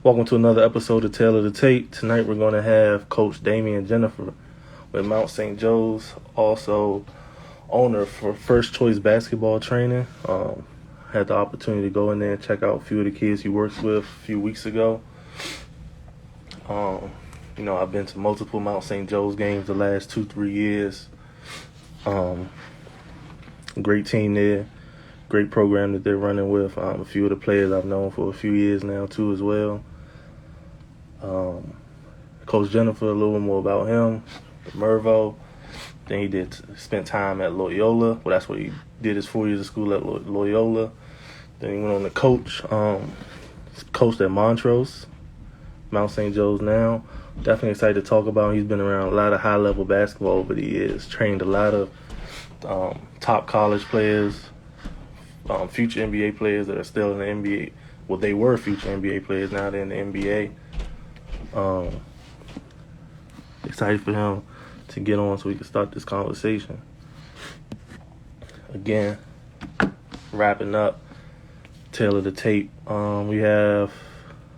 Welcome to another episode of Tail of the Tape. Tonight we're going to have Coach Damien and Jenifer with Mount St. Joe's, also owner for First Choice Basketball Training. Had the opportunity to go in there and check out a few of the kids he works with a few weeks ago. I've been to multiple Mount St. Joe's games the last 2-3 years. Great team there. Great program that they're running with. A few of the players I've known for a few years now too as well. Coach Jenifer, a little more about him, Mervo. Then he spent time at Loyola. Well, that's what he did his 4 years of school at Loyola. Then he went on to coached at Montrose, Mount St. Joe's now. Definitely excited to talk about him. He's been around a lot of high-level basketball over the years. Trained a lot of top college players, future NBA players that are still in the NBA. Well, they were future NBA players. Now they're in the NBA. Excited for him to get on so we can start this conversation. Again, wrapping up, tail of the tape. We have,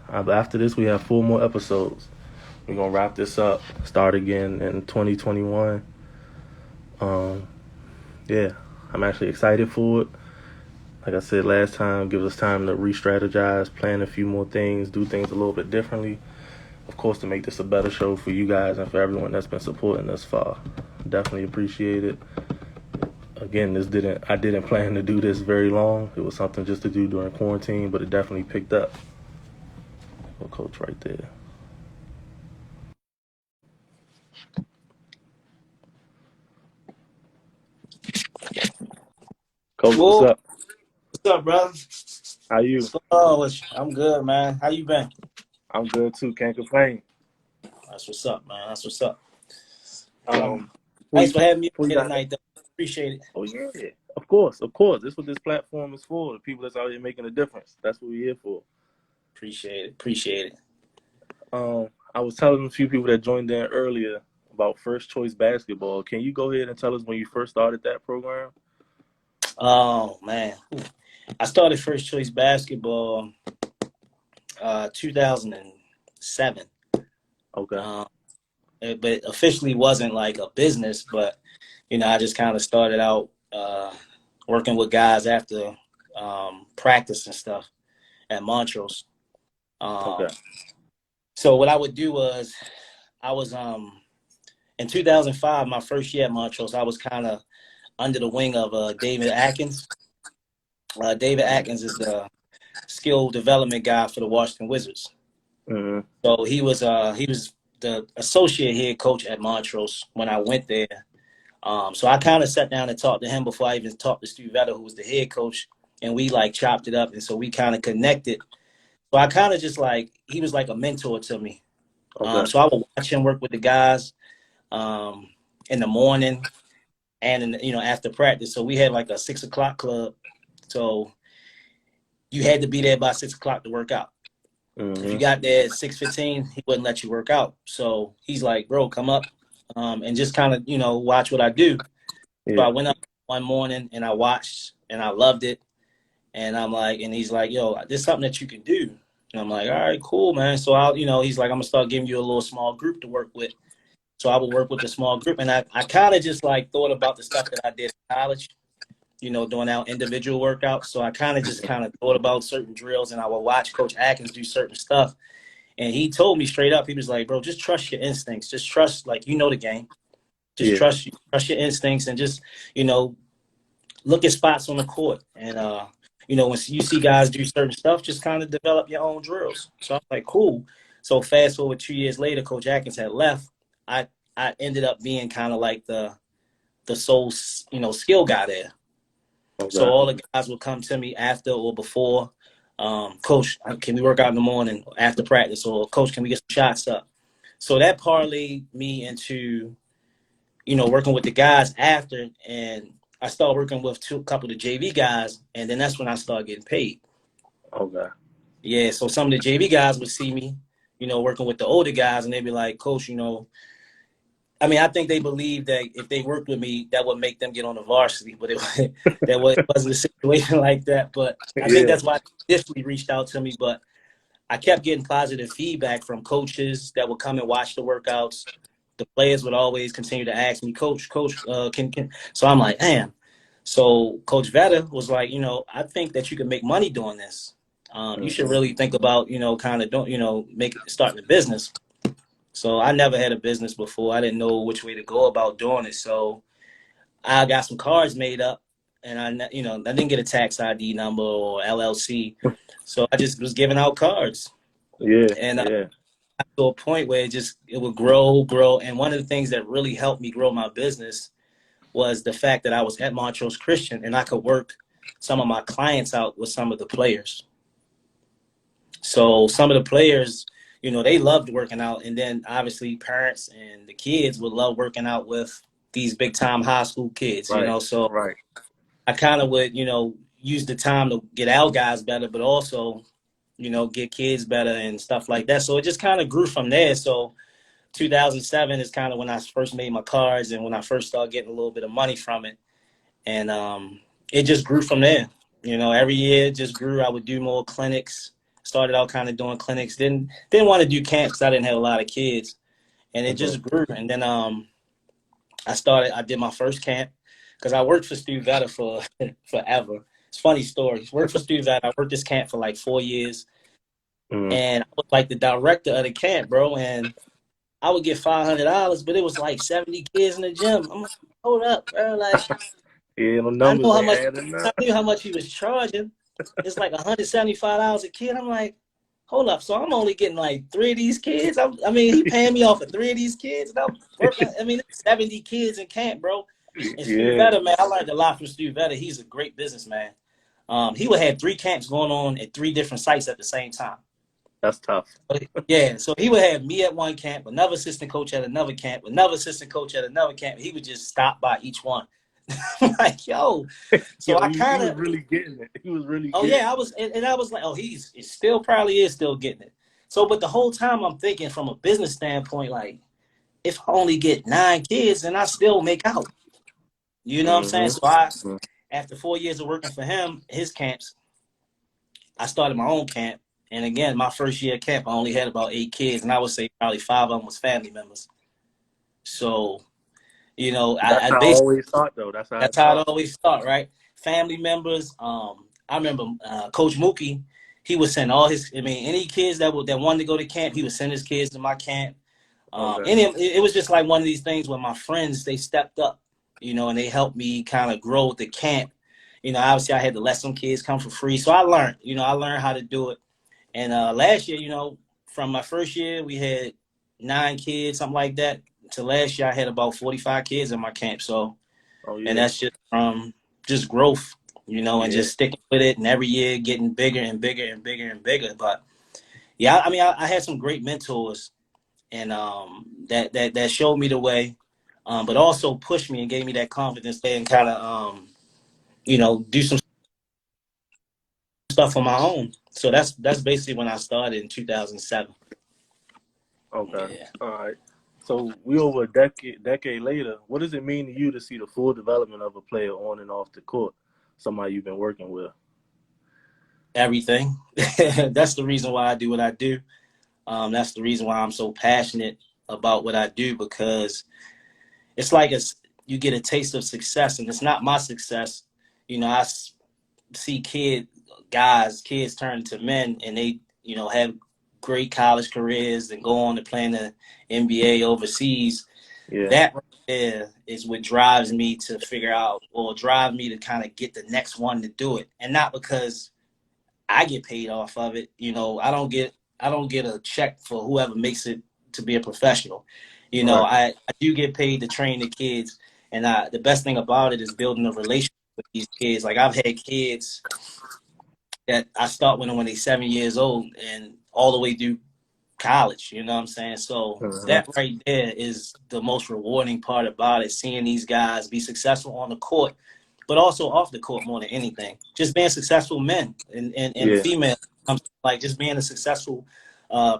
after this, we have 4 more episodes. We're going to wrap this up, start again in 2021. I'm actually excited for it. Like I said last time, gives us time to re-strategize, plan a few more things, do things a little bit differently. Of course, to make this a better show for you guys and for everyone that's been supporting us far. Definitely appreciate it. Again, I didn't plan to do this very long. It was something just to do during quarantine, but it definitely picked up. Well, Coach right there. Coach, Whoa. what's up? What's up, brother? How you? I'm good, man. How you been? I'm good too. Can't complain. That's what's up, man. That's what's up. Um, Thanks for having me here tonight, though. Appreciate it. Oh, yeah. Of course. This is what this platform is for. The people that's out here making a difference. That's what we're here for. Appreciate it. I was telling a few people that joined in earlier about First Choice Basketball. Can you go ahead and tell us when you first started that program? Oh, man. I started First Choice Basketball 2007. Okay. But officially wasn't like a business, but, I just kind of started out working with guys after practice and stuff at Montrose. Okay. So what I would do was I was in 2005, my first year at Montrose, I was kind of under the wing of David Atkins. David Atkins is the skill development guy for the Washington Wizards. Mm-hmm. So he was the associate head coach at Montrose when I went there. So I kind of sat down and talked to him before I even talked to Stu Vetter, who was the head coach, and we like chopped it up, and so we kind of connected. So I kind of just he was like a mentor to me. Okay. So I would watch him work with the guys in the morning and after practice. So we had like a 6 o'clock club. So you had to be there by 6 o'clock to work out. Mm-hmm. If you got there at 6:15, he wouldn't let you work out. So he's like, bro, come up and just kind of, watch what I do. Yeah. So I went up one morning and I watched and I loved it. And I'm like, and he's like, yo, this is something that you can do. And I'm like, all right, cool, man. So he's like, I'm gonna start giving you a little small group to work with. So I would work with the small group. And I kind of just thought about the stuff that I did in college, doing our individual workouts. So I kind of thought about certain drills and I would watch Coach Atkins do certain stuff. And he told me straight up, he was like, bro, just trust your instincts. Just trust, the game. Just trust your instincts and just, look at spots on the court. And, when you see guys do certain stuff, just kind of develop your own drills. So I was like, cool. So fast forward 2 years later, Coach Atkins had left. I ended up being kind of like the sole, skill guy there. Okay. So all the guys would come to me after or before. Coach, can we work out in the morning after practice? Or Coach, can we get some shots up? So that parlayed me into, working with the guys after, and I started working with a couple of the JV guys, and then that's when I started getting paid. Okay. Yeah, so some of the JV guys would see me, working with the older guys, and they'd be like, Coach, I think they believed that if they worked with me, that would make them get on the varsity, but it wasn't a situation like that. But I think that's why they initially reached out to me. But I kept getting positive feedback from coaches that would come and watch the workouts. The players would always continue to ask me, Coach, can. So I'm like, damn. So Coach Vetta was like, I think that you can make money doing this. You should really think about, kind of don't, starting a business. So I never had a business before. I didn't know which way to go about doing it. So I got some cards made up, and I didn't get a tax ID number or LLC. So I just was giving out cards. Yeah, And yeah. to a point where it would grow. And one of the things that really helped me grow my business was the fact that I was at Montrose Christian and I could work some of my clients out with some of the players. So some of the players, they loved working out. And then obviously parents and the kids would love working out with these big time high school kids, Right, So right. I kind of would, use the time to get our guys better, but also, get kids better and stuff like that. So it just kind of grew from there. So 2007 is kind of when I first made my cards and when I first started getting a little bit of money from it. And it just grew from there. Every year it just grew. I would do more clinics. Started out kind of doing clinics. Didn't want to do camps because I didn't have a lot of kids. And it just grew. And then I did my first camp because I worked for Stu Vetta for forever. It's a funny story. Worked for Stu Vetta. I worked this camp for like 4 years. And I was like the director of the camp, bro. And I would get $500, but it was like 70 kids in the gym. I'm like, hold up, bro. Like, Yeah, the I numbers know how ain't much adding I up. knew how much he was charging. It's like $175 a kid. I'm like, hold up. So I'm only getting like 3 of these kids. I mean, he paying me off for 3 of these kids. And I'm working. I mean, it's 70 kids in camp, bro. And Stu Yeah, Vetta, man, I learned a lot from Stu Vetta. He's a great businessman. He would have 3 camps going on at 3 different sites at the same time. that's tough. Yeah, so he would have me at one camp, another assistant coach at another camp, another assistant coach at another camp. He would just stop by each one. I'm like, yo. So Yo, I he kind was of, really getting it. He was really oh getting yeah, I it. was, and I was like, oh, he's it still probably is still getting it. So, but the whole time I'm thinking from a business standpoint, like, if I only get 9 kids, then I still make out. You know what I'm saying? So after 4 years of working for him, his camps, I started my own camp. And again, my first year camp, I only had about 8 kids, and I would say probably 5 of them was family members. So, That's I how I basically, always thought, though. That's how it that's how it started. always start, right? Family members. I remember Coach Mookie. He would send all his. I mean, any kids that wanted to go to camp, he would send his kids to my camp. Okay. And it was just like one of these things where my friends they stepped up, and they helped me kind of grow with the camp. Obviously I had to let some kids come for free, so I learned. I learned how to do it. And last year, from my first year, we had 9 kids, something like that. To last year, I had about 45 kids in my camp. So, Oh and yeah, that's just from just growth, and yeah, just sticking with it, and every year getting bigger and bigger and bigger and bigger. But yeah, I mean, I had some great mentors, and that showed me the way, but also pushed me and gave me that confidence and kind of do some stuff on my own. So that's basically when I started in 2007. okay, Yeah. all right. So we over a decade later. What does it mean to you to see the full development of a player on and off the court? Somebody you've been working with. Everything. That's the reason why I do what I do. That's the reason why I'm so passionate about what I do, because it's like you get a taste of success, and it's not my success. I see kids turn into men, and they, have great college careers and go on to play in the NBA overseas. Yeah, That right there is what drives me to figure out, or drive me to kind of get the next one to do it, and not because I get paid off of it. I don't get a check for whoever makes it to be a professional. right. I do get paid to train the kids, and the best thing about it is building a relationship with these kids. Like I've had kids that I start with them when they're 7 years old and all the way through college. You know what I'm saying? So that right there is the most rewarding part about it, seeing these guys be successful on the court, but also off the court more than anything. Just being successful men and Yeah, females, like just being a successful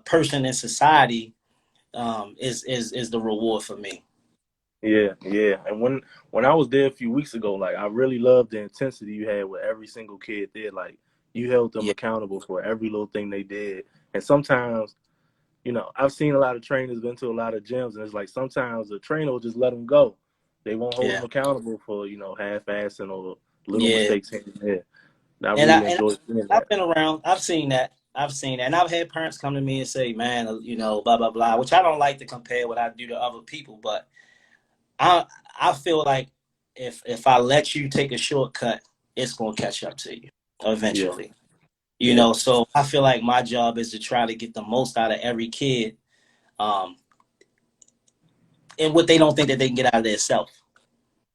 person in society is the reward for me. yeah, yeah. And when I was there a few weeks ago, like I really loved the intensity you had with every single kid there. Like you held them Yeah, accountable for every little thing they did, And sometimes, you know, I've seen a lot of trainers, been to a lot of gyms, and it's like sometimes the trainer will just let them go. They won't hold them Yeah. accountable for, you know, half-assing or little Yeah. mistakes here and there. And I And really enjoy seeing I've that. been around. I've seen that. I've seen that. And I've had parents come to me and say, man, you know, blah, blah, blah, which I don't like to compare what I do to other people. But I I feel like if I let you take a shortcut, it's going to catch up to you Yeah, eventually. You yeah, know, so I feel like my job is to try to get the most out of every kid, um, and what they don't think that they can get out of themselves.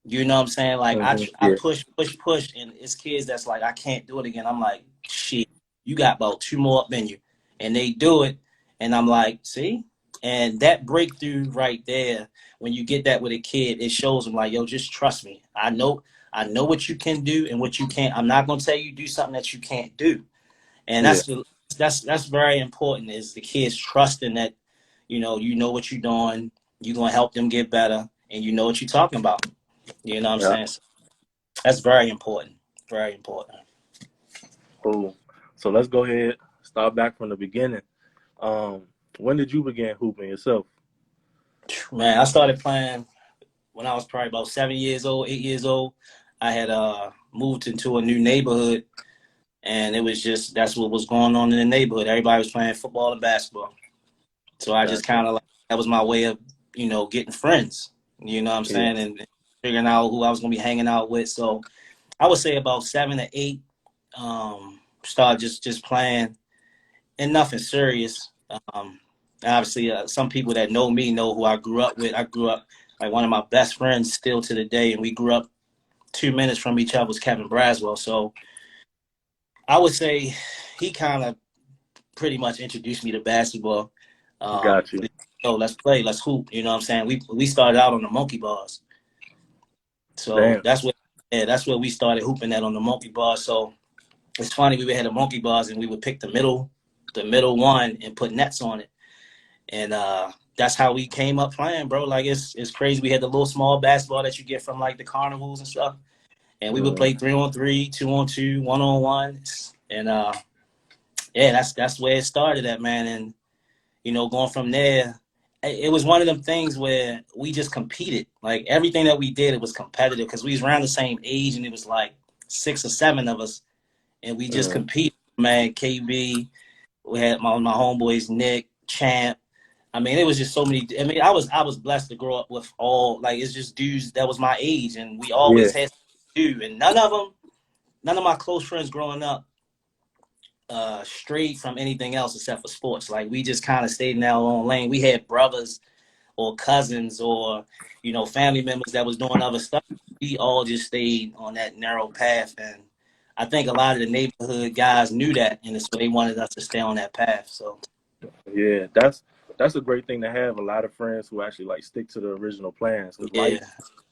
You know what I'm saying? Like I yeah, push, push, push, and it's kids that's like, I can't do it again. I'm like, shit, you got about two more up in you, and they do it, and I'm like, see, and that breakthrough right there, when you get that with a kid, it shows them like, yo, just trust me. I know what you can do and what you can't. I'm not gonna tell you do something that you can't do, and yeah. that's very important. Is the kids trusting that, you know what you're doing, you're gonna help them get better, and you know what you're talking about. You know what I'm Yeah. saying? So that's very important. Very important. Cool. So let's go ahead, start back from the beginning. Um, when did you begin hooping yourself? Man, I started playing when I was probably about 7 years old, 8 years old. I had moved into a new neighborhood, and it was just that's what was going on in the neighborhood. Everybody was playing football and basketball. So I just Gotcha. kind of like that was my way of, getting friends. You know what I'm Yeah. saying? And figuring out who I was gonna be hanging out with. So I would say about 7 to 8, started just playing and nothing serious. Obviously, some people that know me know who I grew up with. I grew up like one of my best friends still to the day, and we grew up 2 minutes from each other was Kevin Braswell. So I would say he kind of pretty much introduced me to basketball. Got you. So let's play, let's hoop. You know what I'm saying? We started out on the monkey bars, so Damn. that's where we started hooping at on the monkey bars. So it's funny we had the monkey bars and we would pick the middle one and put nets on it. And that's how we came up playing, bro. Like it's crazy. We had the little small basketball that you get from like the carnivals and stuff. And we would Mm, play 3-on-3, 2-on-2, 1-on-1. And yeah, that's where it started at, man. And going from there, it was one of them things where we just competed. Like everything that we did, it was competitive because we was around the same age, and it was like 6 or 7 of us, and we just mm. competed. Man, KB, we had my homeboys Nick, Champ. I mean, it was just so many. I mean, I was blessed to grow up with all like it's just dudes that was my age, and we Yeah, always had to do. And none of my close friends growing up strayed from anything else except for sports. Like we just kind of stayed in our own lane. We had brothers or cousins or family members that was doing other stuff. We all just stayed on that narrow path, and I think a lot of the neighborhood guys knew that, and so they wanted us to stay on that path. So yeah. That's a great thing to have. A lot of friends who actually like stick to the original plans because yeah,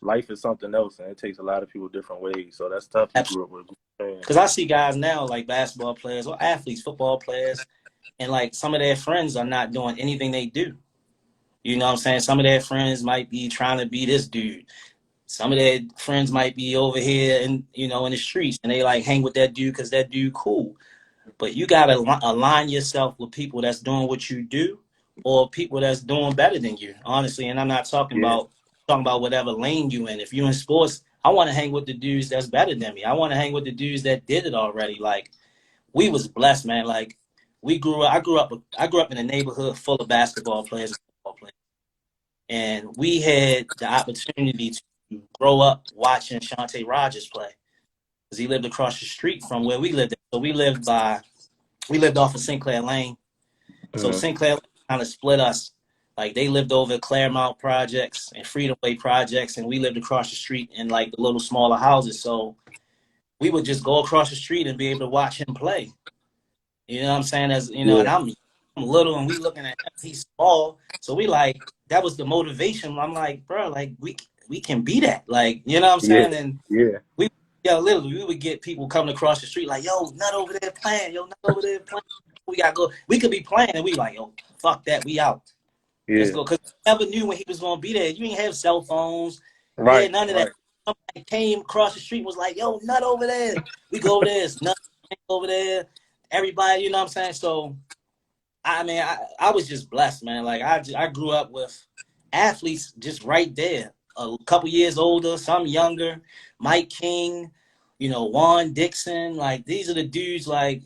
life is something else, and it takes a lot of people different ways. So that's tough. You absolutely. grew up with good friends. Because I see guys now like basketball players or athletes, football players, and like some of their friends are not doing anything they do. You know what I'm saying? Some of their friends might be trying to be this dude. Some of their friends might be over here and in the streets, and they like hang with that dude because that dude cool. But you gotta align yourself with people that's doing what you do, or people that's doing better than you. Honestly, and I'm not Yeah, talking about whatever lane you in. If you're in sports, I want to hang with the dudes that's better than me. I want to hang with the dudes that did it already. Like we was blessed, man. Like we grew up. I grew up in a neighborhood full of basketball players and football players, and we had the opportunity to grow up watching Shante Rogers play because he lived across the street from where we lived. So we lived off of Sinclair Lane. So mm, Sinclair Lane kind of split us. Like they lived over at Claremont Projects and Freedom Way Projects, and we lived across the street in like the little smaller houses. So we would just go across the street and be able to watch him play. You know what I'm saying? As and yeah, I'm little and we looking at him, he's small. So we like that was the motivation. I'm like, bro, like we can be that. Like, you know what I'm yeah, saying? And yeah, we literally we would get people coming across the street like, yo, not over there playing, yo, not over there playing. We gotta go. We could be playing and we like, yo, fuck that, we out. Let's yeah. go. Cause we never knew when he was gonna be there. You didn't have cell phones. You had Right, none of that. right. Somebody came across the street and was like, yo, nut over there. We go over there, it's nut over there. Everybody, you know what I'm saying? So I mean, I was just blessed, man. Like I grew up with athletes just right there, a couple years older, some younger. Mike King, you know, Juan Dixon. Like these are the dudes like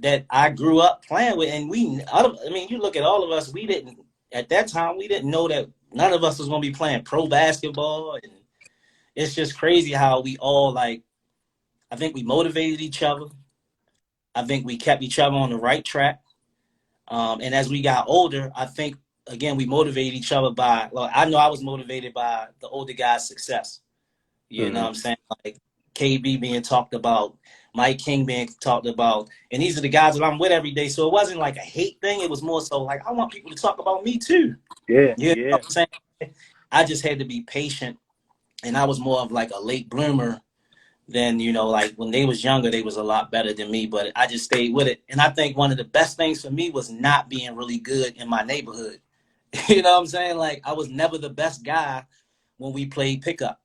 that I grew up playing with, and I mean, you look at all of us. We didn't at that time. We didn't know that none of us was going to be playing pro basketball, and it's just crazy how we all like. I think we motivated each other. I think we kept each other on the right track. And as we got older, I think again we motivated each other by. Well, I know I was motivated by the older guys' success. You know what I'm saying? Like KB being talked about, Mike King being talked about, and these are the guys that I'm with every day. So it wasn't like a hate thing. It was more so like I want people to talk about me too. Yeah, You know yeah. what I'm saying? I just had to be patient, and I was more of like a late bloomer than, you know, like when they was younger, they was a lot better than me, but I just stayed with it. And I think one of the best things for me was not being really good in my neighborhood. You know what I'm saying? Like I was never the best guy when we played pickup.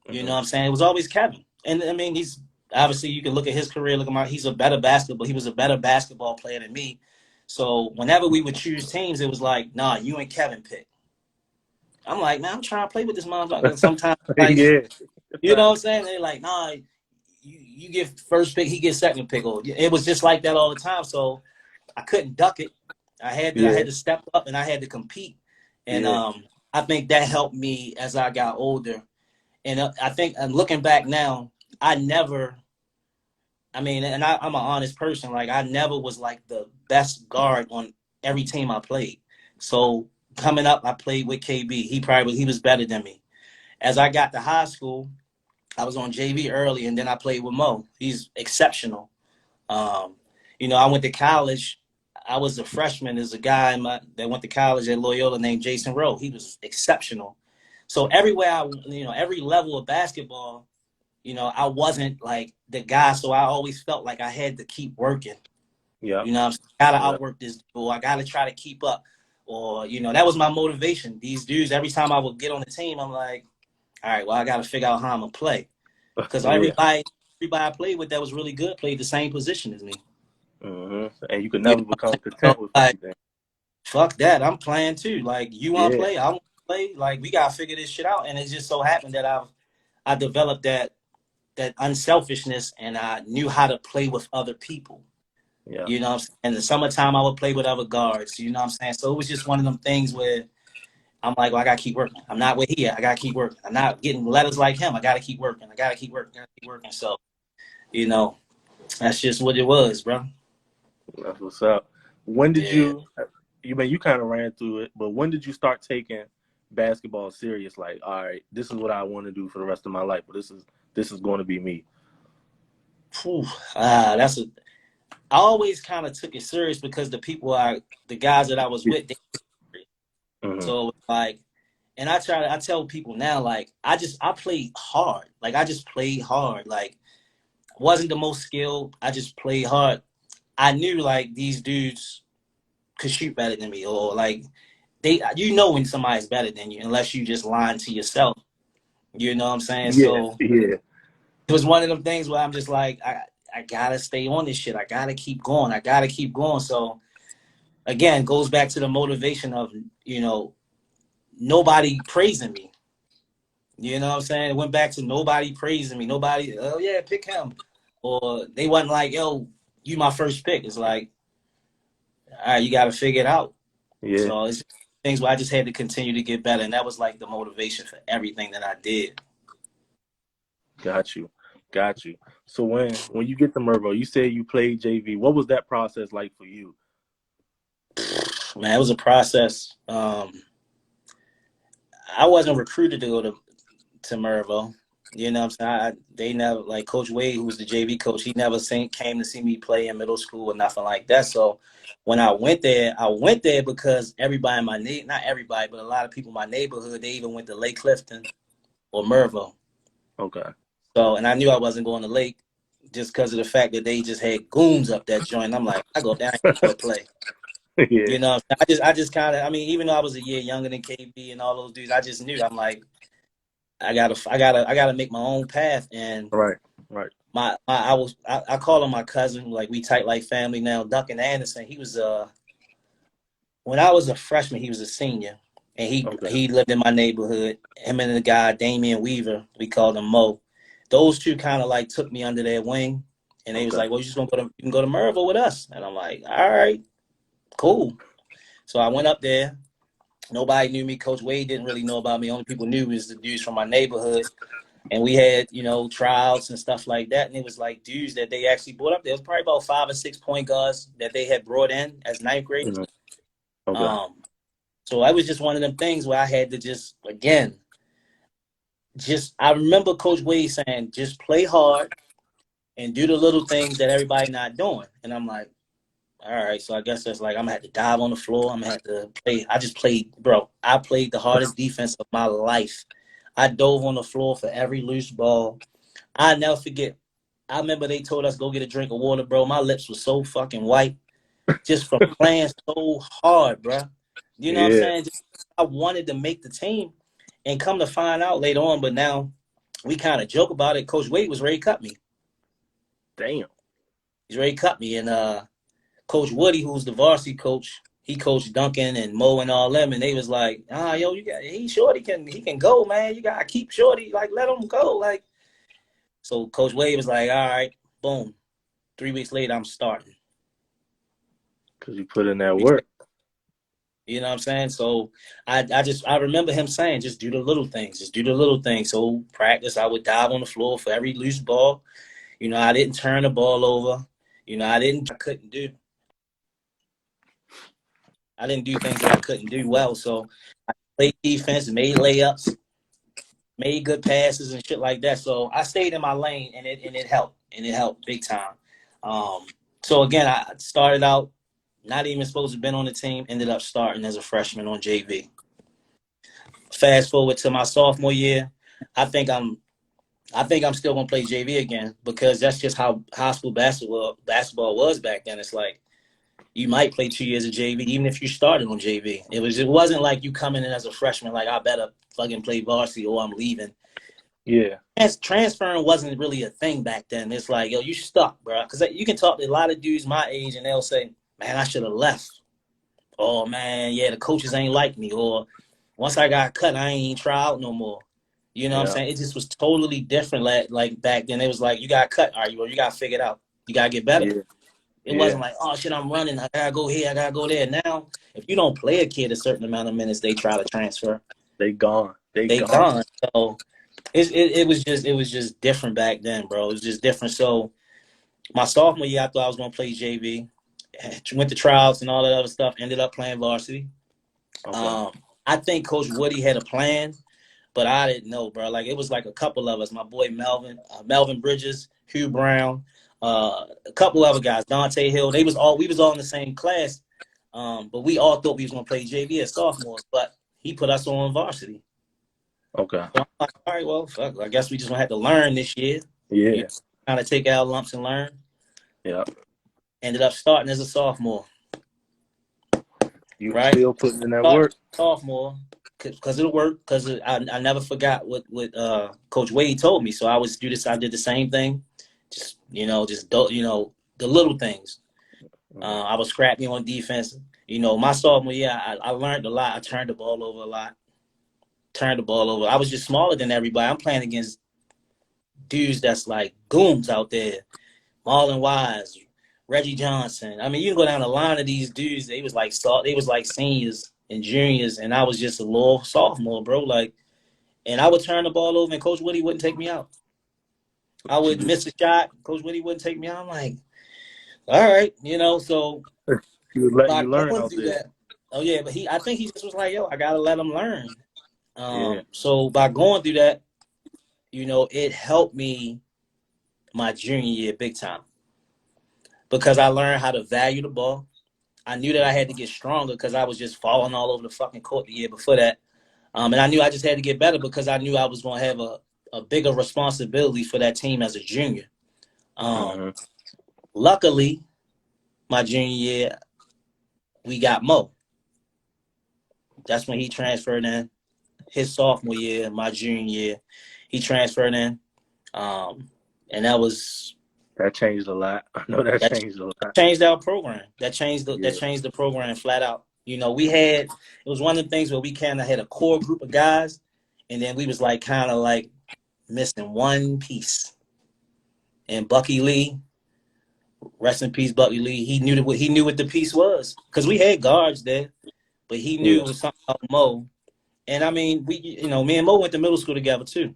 You know what I'm saying? It was always Kevin. And I mean, he's obviously you can look at his career, look at he was a better basketball player than me. So whenever we would choose teams, it was like, nah, you and Kevin pick. I'm like, man, I'm trying to play with this motherfucker. Sometimes like, Yeah. you know what I'm saying? They're like, nah, you get first pick, he gets second pick. Or it was just like that all the time. So I couldn't duck it. I had to step up and I had to compete. And Yeah. I think that helped me as I got older. And I think, and looking back now, I never. I mean, and I'm an honest person. Like I never was like the best guard on every team I played. So coming up, I played with KB. He was better than me. As I got to high school, I was on JV early, and then I played with Mo. He's exceptional. Um, you know, I went to college. I was a freshman. There's a guy that went to college at Loyola named Jason Rowe. He was exceptional. So everywhere every level of basketball, you know, I wasn't like the guy. So I always felt like I had to keep working. Yeah. You know, I gotta outwork this dude. I gotta try to keep up. Or, you know, that was my motivation. These dudes, every time I would get on the team, I'm like, all right, well, I gotta figure out how I'm gonna play. Because Yeah. everybody I played with that was really good played the same position as me. And you could You never become know, so content with like, anything. fuck that. I'm playing too. Like, you want to Yeah. play? I want to play. Like, we got to figure this shit out. And it just so happened that I developed that unselfishness and I knew how to play with other people. Yeah. You know what I'm saying? In the summertime, I would play with other guards. You know what I'm saying? So it was just one of them things where I'm like, well, I got to keep working. I'm not where he at. I got to keep working. I'm not getting letters like him. I got to keep working. I got to keep working. I got to keep working. So, you know, that's just what it was, bro. That's what's up. When did Yeah. you kind of ran through it, but when did you start taking basketball serious? Like, all right, this is what I want to do for the rest of my life, but this is going to be me. Whew. That's a. I always kind of took it serious because the guys that I was with, so like, and I tell people now, like, I played hard. Like, I just played hard. Like, wasn't the most skilled. I just played hard. I knew like these dudes could shoot better than me, or like you know when somebody's better than you, unless you just lying to yourself. You know what I'm saying? Yeah. So Yeah. it was one of them things where I'm just like, I gotta stay on this shit. I gotta keep going. I gotta keep going. So again, goes back to the motivation of, you know, nobody praising me. You know what I'm saying? It went back to nobody praising me. Nobody, oh yeah, pick him. Or they wasn't like, yo, you my first pick. It's like, all right, you gotta figure it out. Yeah. So it's things where I just had to continue to get better. And that was like the motivation for everything that I did. Got you. Got you. So when you get to Mervo, you said you played JV. What was that process like for you? Man, it was a process. I wasn't recruited to go to Mervo. You know what I'm saying? They never, like Coach Wade, who was the JV coach, he never came to see me play in middle school or nothing like that. So when I went there because everybody in not everybody, but a lot of people in my neighborhood, they even went to Lake Clifton or Mervo. Okay. So, and I knew I wasn't going to Lake just because of the fact that they just had goons up that joint. I'm like, I go down here to play. Yeah. You know, I just kind of, I mean, even though I was a year younger than KB and all those dudes, I just knew. I'm like, I gotta make my own path. And Right. Right. I call him my cousin. Like we tight like family now. Duncan Anderson. He was when I was a freshman, he was a senior, and Okay. he lived in my neighborhood. Him and the guy Damien Weaver, we called him Mo. Those two kind of like took me under their wing, and they was Okay. like, "Well, you can go to Merville with us," and I'm like, "All right, cool." So I went up there. Nobody knew me. Coach Wade didn't really know about me. Only people knew was the dudes from my neighborhood. And we had, tryouts and stuff like that. And it was like dudes that they actually brought up. There was probably about 5 or 6 point guards that they had brought in as ninth graders. Mhm. Okay. So I was just one of them things where I had to I remember Coach Wade saying, just play hard and do the little things that everybody not doing. And I'm like, all right, so I guess that's like I'm gonna have to dive on the floor. I'm gonna have to play. I just played, bro. I played the hardest defense of my life. I dove on the floor for every loose ball. I never forget. I remember they told us go get a drink of water, bro. My lips were so fucking white just from playing so hard, bro. You know what I'm Yeah. saying? I wanted to make the team, and come to find out later on. But now we kind of joke about it. Coach Wade was ready to cut me. Damn. He's ready to cut me, and Coach Woody, who's the varsity coach, he coached Duncan and Mo and all them, and they was like, yo, he Shorty can go, man. You gotta keep Shorty, like let him go. Like, so Coach Wade was like, all right, boom. 3 weeks later, I'm starting. Because you put in that work. You know what I'm saying? So I remember him saying, just do the little things. Just do the little things. So practice, I would dive on the floor for every loose ball. I didn't turn the ball over. I couldn't do. I didn't do things that I couldn't do well. So I played defense, made layups, made good passes and shit like that. So I stayed in my lane, and it helped, and it helped big time. So again, I started out not even supposed to have been on the team, ended up starting as a freshman on JV. Fast forward to my sophomore year, I think I'm still gonna play JV again because that's just how high school basketball was back then. It's like you might play 2 years of JV even if you started on JV. It wasn't like you coming in as a freshman like I better fucking play varsity or I'm leaving. Yeah. Transferring wasn't really a thing back then. It's like, yo, you stuck, bro. Because you can talk to a lot of dudes my age and they'll say, man, I should have left. Oh, man, yeah, the coaches ain't like me. Or once I got cut, I ain't even try out no more. You know what I'm saying? It just was totally different. Like back then, it was like, you got cut, all right, well, you got to figure it out. You got to get better. Yeah. It wasn't like, oh, shit, I'm running. I got to go here. I got to go there. Now, if you don't play a kid a certain amount of minutes, they try to transfer. They gone. They gone. So it was just different back then, bro. It was just different. So my sophomore year, I thought I was going to play JV. Went to trials and all that other stuff. Ended up playing varsity. Okay. I think Coach Woody had a plan, but I didn't know, bro. Like it was like a couple of us. My boy Melvin Bridges, Hugh Brown, a couple other guys, Dante Hill. We was all in the same class, but we all thought we was gonna play JV as sophomores. But he put us on varsity. Okay. So I'm like, all right, well, fuck, I guess we just gonna have to learn this year. Yeah. Kind of take our lumps and learn. Yeah. Ended up starting as a sophomore. You right? still putting in that work. Sophomore, because it'll work. Because I never forgot what Coach Wade told me. So I did the same thing. Just the little things. I was scrappy on defense. My sophomore year, I learned a lot. I turned the ball over a lot. I was just smaller than everybody. I'm playing against dudes that's like goons out there. Marlon Wise, Reggie Johnson. I mean, you can go down the line of these dudes. They was like seniors and juniors, and I was just a little sophomore, bro. Like, and I would turn the ball over, and Coach Woody wouldn't take me out. I would miss a shot. Coach Woody wouldn't take me out. I'm like, all right, so He was letting by you learn going out through there. that, oh yeah, but I think he just was like, yo, I gotta let him learn. Yeah. So by going through that, it helped me my junior year big time because I learned how to value the ball. I knew that I had to get stronger because I was just falling all over the fucking court the year before that. And I knew I just had to get better because I knew I was going to have a bigger responsibility for that team as a junior. Luckily, my junior year, we got Mo. That's when he transferred in. His sophomore year, my junior year, he transferred in. And that changed a lot. I know that changed a lot. changed our program. That changed the program flat out. You know, it was one of the things where we kind of had a core group of guys, and then we was like kind of like missing one piece. And Bucky Lee, rest in peace, Bucky Lee. He knew what the piece was, because we had guards there, but he knew Yeah. it was something about Mo. And I mean, me and Mo went to middle school together too.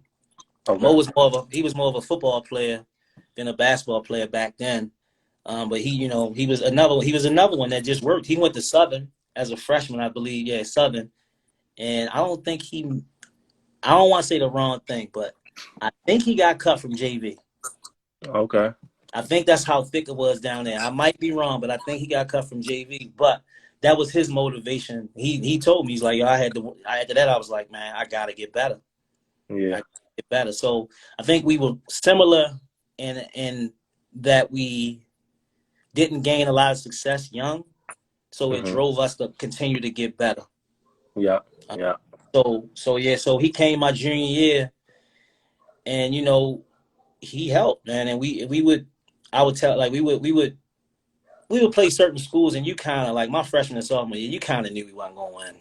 Okay. Mo was more of a football player than a basketball player back then. But he was another one that just worked. He went to Southern as a freshman, I believe. Yeah, Southern. And I don't want to say the wrong thing, but I think he got cut from JV. Okay. I think that's how thick it was down there. I might be wrong, but I think he got cut from JV. But that was his motivation. He told me, he's like, yo, after that I was like, man, I gotta get better. Yeah. I gotta get better. So I think we were similar in that we didn't gain a lot of success young. So it drove us to continue to get better. Yeah. Yeah. So he came my junior year, and he helped, man. And I would tell, like, we would play certain schools, and you kind of, like, my freshman and sophomore year, you kind of knew we wasn't going to win.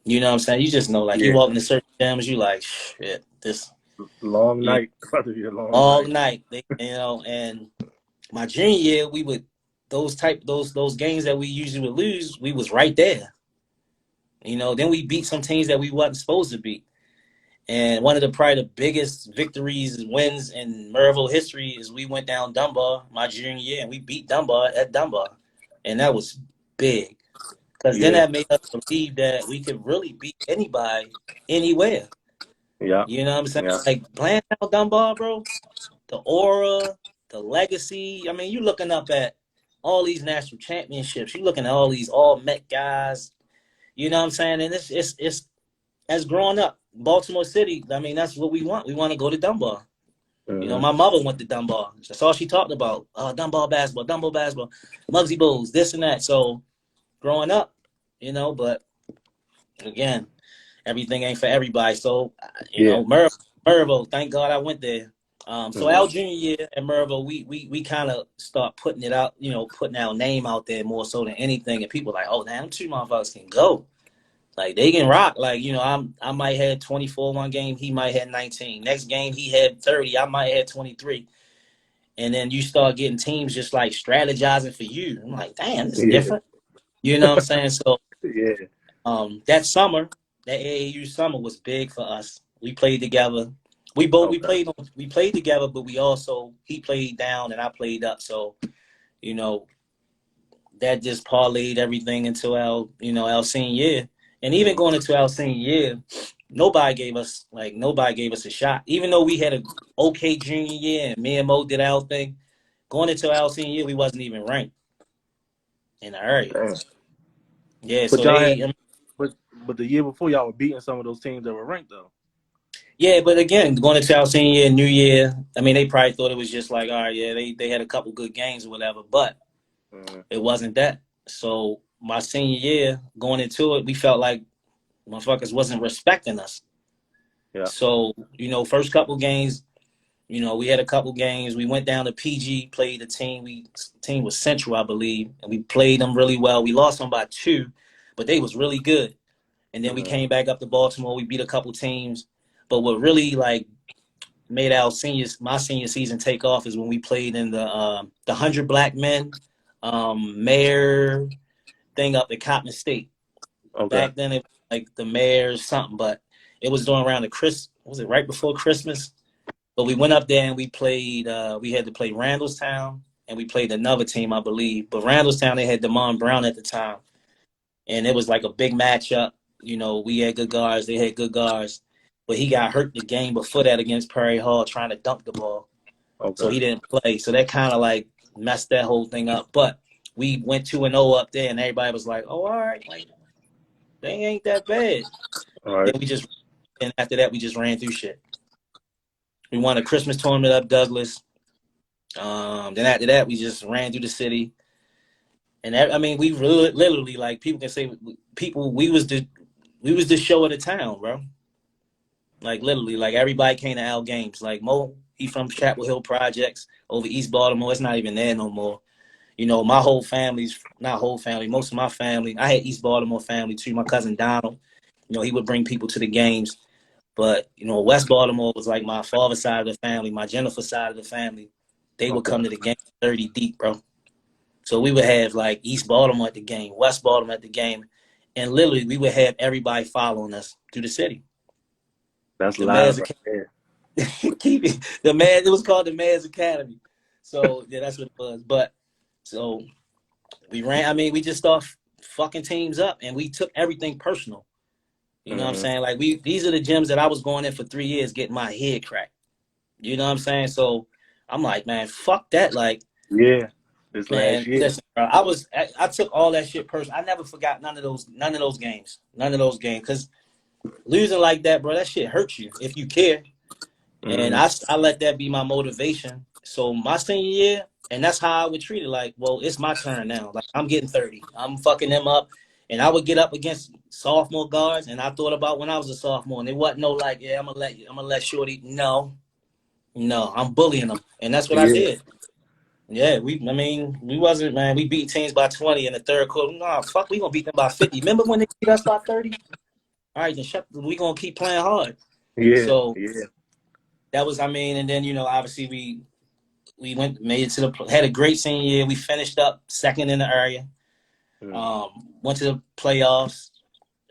You know what I'm saying? You just know, like, you walk into certain gyms, you like, shit, this long night. About to be a long all night. night, and my junior year, we would those games that we usually would lose, we was right there. Then we beat some teams that we wasn't supposed to beat. And one of probably the biggest victories and wins in Maryville history is we went down Dunbar my junior year, and we beat Dunbar at Dunbar. And that was big, because then that made us believe that we could really beat anybody, anywhere. Yeah. You know what I'm saying? Yeah. Like, playing down Dunbar, bro, the aura, the legacy. I mean, you're looking up at all these national championships. You're looking at all these all-Met guys. You know what I'm saying? And it's as growing up, Baltimore City, I mean, that's what we want. We want to go to Dunbar. Mm-hmm. My mother went to Dunbar. That's all she talked about. Dunbar basketball, Muggsy Bowls, this and that. So growing up, but again, everything ain't for everybody. So, Maryville, thank God I went there. So our junior year at Maryville, we kind of start putting it out, putting our name out there more so than anything. And people like, oh, damn, them two motherfuckers can go. Like, they can rock. Like, I might have 24 one game. He might have 19. Next game, he had 30. I might have 23. And then you start getting teams just, like, strategizing for you. I'm like, damn, this is different. You know what I'm saying? So, that summer, that AAU summer was big for us. We played together. We played together, but he played down and I played up. So, that just parlayed everything into our senior year. And even going into our senior year, nobody gave us a shot. Even though we had a okay junior year and me and Mo did our thing, going into our senior year, we wasn't even ranked in the area. Damn. Yeah, But so but the year before, y'all were beating some of those teams that were ranked though. yeah, but again, going into our senior year, new year, I mean, they probably thought it was just like, all right, yeah, they had a couple good games or whatever, but it wasn't that. So my senior year, going into it, we felt like motherfuckers wasn't respecting us. Yeah. So, first couple games, we had a couple games. We went down to PG, played a team. Team was Central, I believe, and we played them really well. We lost them by 2, but they was really good. And then we came back up to Baltimore. We beat a couple teams. But what really, like, made my senior season take off is when we played in the 100 Black Men mayor thing up at Cottman State. Okay. Back then, it was like the mayor's something, but it was during around was it right before Christmas? But we went up there and we played, we had to play Randallstown, and we played another team, I believe. But Randallstown, they had Damon Brown at the time. And it was like a big matchup. We had good guards, they had good guards. But he got hurt the game before that against Prairie Hall trying to dunk the ball. Okay. So he didn't play. So that kind of like messed that whole thing up. But we went 2-0 up there, and everybody was like, oh, all right, like, they ain't that bad. All right. And after that, we just ran through shit. We won a Christmas tournament up Douglas. Then after that, we just ran through the city. And I mean, we really, literally, like, people can say, we was the show of the town, bro. Like, literally, like, everybody came to our games. Like, Mo, he from Chapel Hill Projects over East Baltimore. It's not even there no more. you know, my whole family's not whole family, most of my family. I had East Baltimore family too. My cousin Donald, you know, he would bring people to the games. But, you know, West Baltimore was like my father's side of the family, my Jenifer side of the family. They would come to the game 30 deep, bro. So we would have like East Baltimore at the game, West Baltimore at the game, and literally we would have everybody following us through the city. That's The live Mayor's right there. Keep it. The man. It was called the Mayor's Academy. So yeah, that's what it was. But so we ran. I mean, we just started fucking teams up, and we took everything personal. You know what I'm saying? Like these are the gyms that I was going in for 3 years, getting my head cracked. You know what I'm saying? So I'm like, man, fuck that. Like, Yeah, this last man, year. listen, bro, I took all that shit personal. I never forgot none of those games, because losing like that, bro, that shit hurts you if you care. And I let that be my motivation. So my senior year, and that's how I would treat it. Like, well, it's my turn now. Like, I'm getting 30. I'm fucking them up. And I would get up against sophomore guards. And I thought about when I was a sophomore, and it wasn't no like, yeah, I'm gonna let Shorty. No, I'm bullying them, and that's what I Yeah. did. Yeah, we wasn't, man. We beat teams by 20 in the third quarter. Nah, fuck, we gonna beat them by 50. Remember when they beat us by 30? All right, then we gonna keep playing hard. Yeah. So Yeah. that was, and then, you know, obviously we made it to had a great senior year. We finished up second in the area. Went to the playoffs.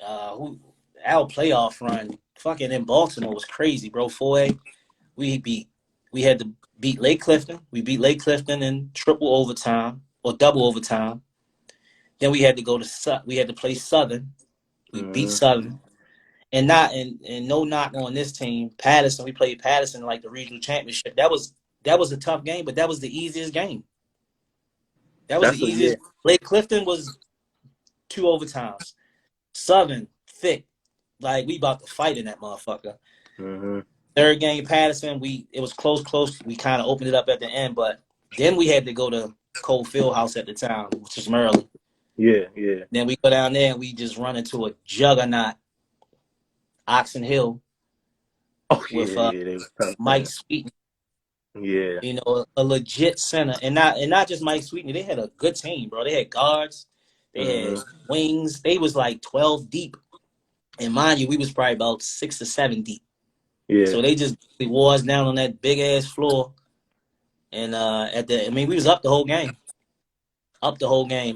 Our playoff run fucking in Baltimore was crazy, bro. 4A, we had to beat Lake Clifton. We beat Lake Clifton in triple overtime or double overtime. Then we had to play Southern. We beat Southern. And no knock on this team, Patterson. We played Patterson like the regional championship. That was a tough game, but that was the easiest game. That was the easiest. Yeah. Lake Clifton was 2 overtimes. Southern, thick. Like, we about to fight in that motherfucker. Third game, Patterson, it was close. We kind of opened it up at the end, but then we had to go to Cole Fieldhouse at the time, which is Maryland. Yeah. Then we go down there and we just run into a juggernaut, Oxon Hill, with Mike Sweeten. Yeah. You know, a legit center, and not just Mike Sweeten. They had a good team, bro. They had guards, they had wings. They was like 12 deep, and mind you, we was probably about 6 or 7 deep. Yeah. So they just wore us down on that big ass floor, and we was up the whole game.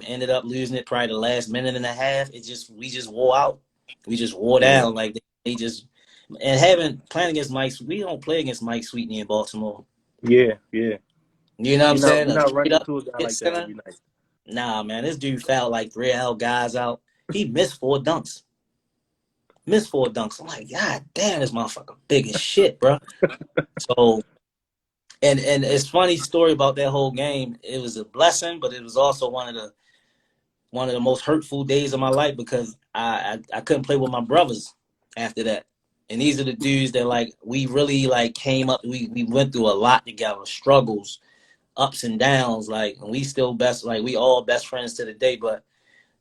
Ended up losing it probably the last minute and a half. We just wore out. We just wore down. Like they just, and playing against Mike. We don't play against Mike Sweeten in Baltimore. Yeah. You know what I'm saying? You're not running into a guy like center. that every night. Nah, man, this dude fouled like 3 L guys out. He missed 4 dunks. I'm like, God damn, this motherfucker big as shit, bro. So, and it's funny story about that whole game. It was a blessing, but it was also one of the most hurtful days of my life, because I couldn't play with my brothers after that. And these are the dudes that, like, we really like came up. We went through a lot together, struggles, ups and downs. Like, and we still we all best friends to the day. But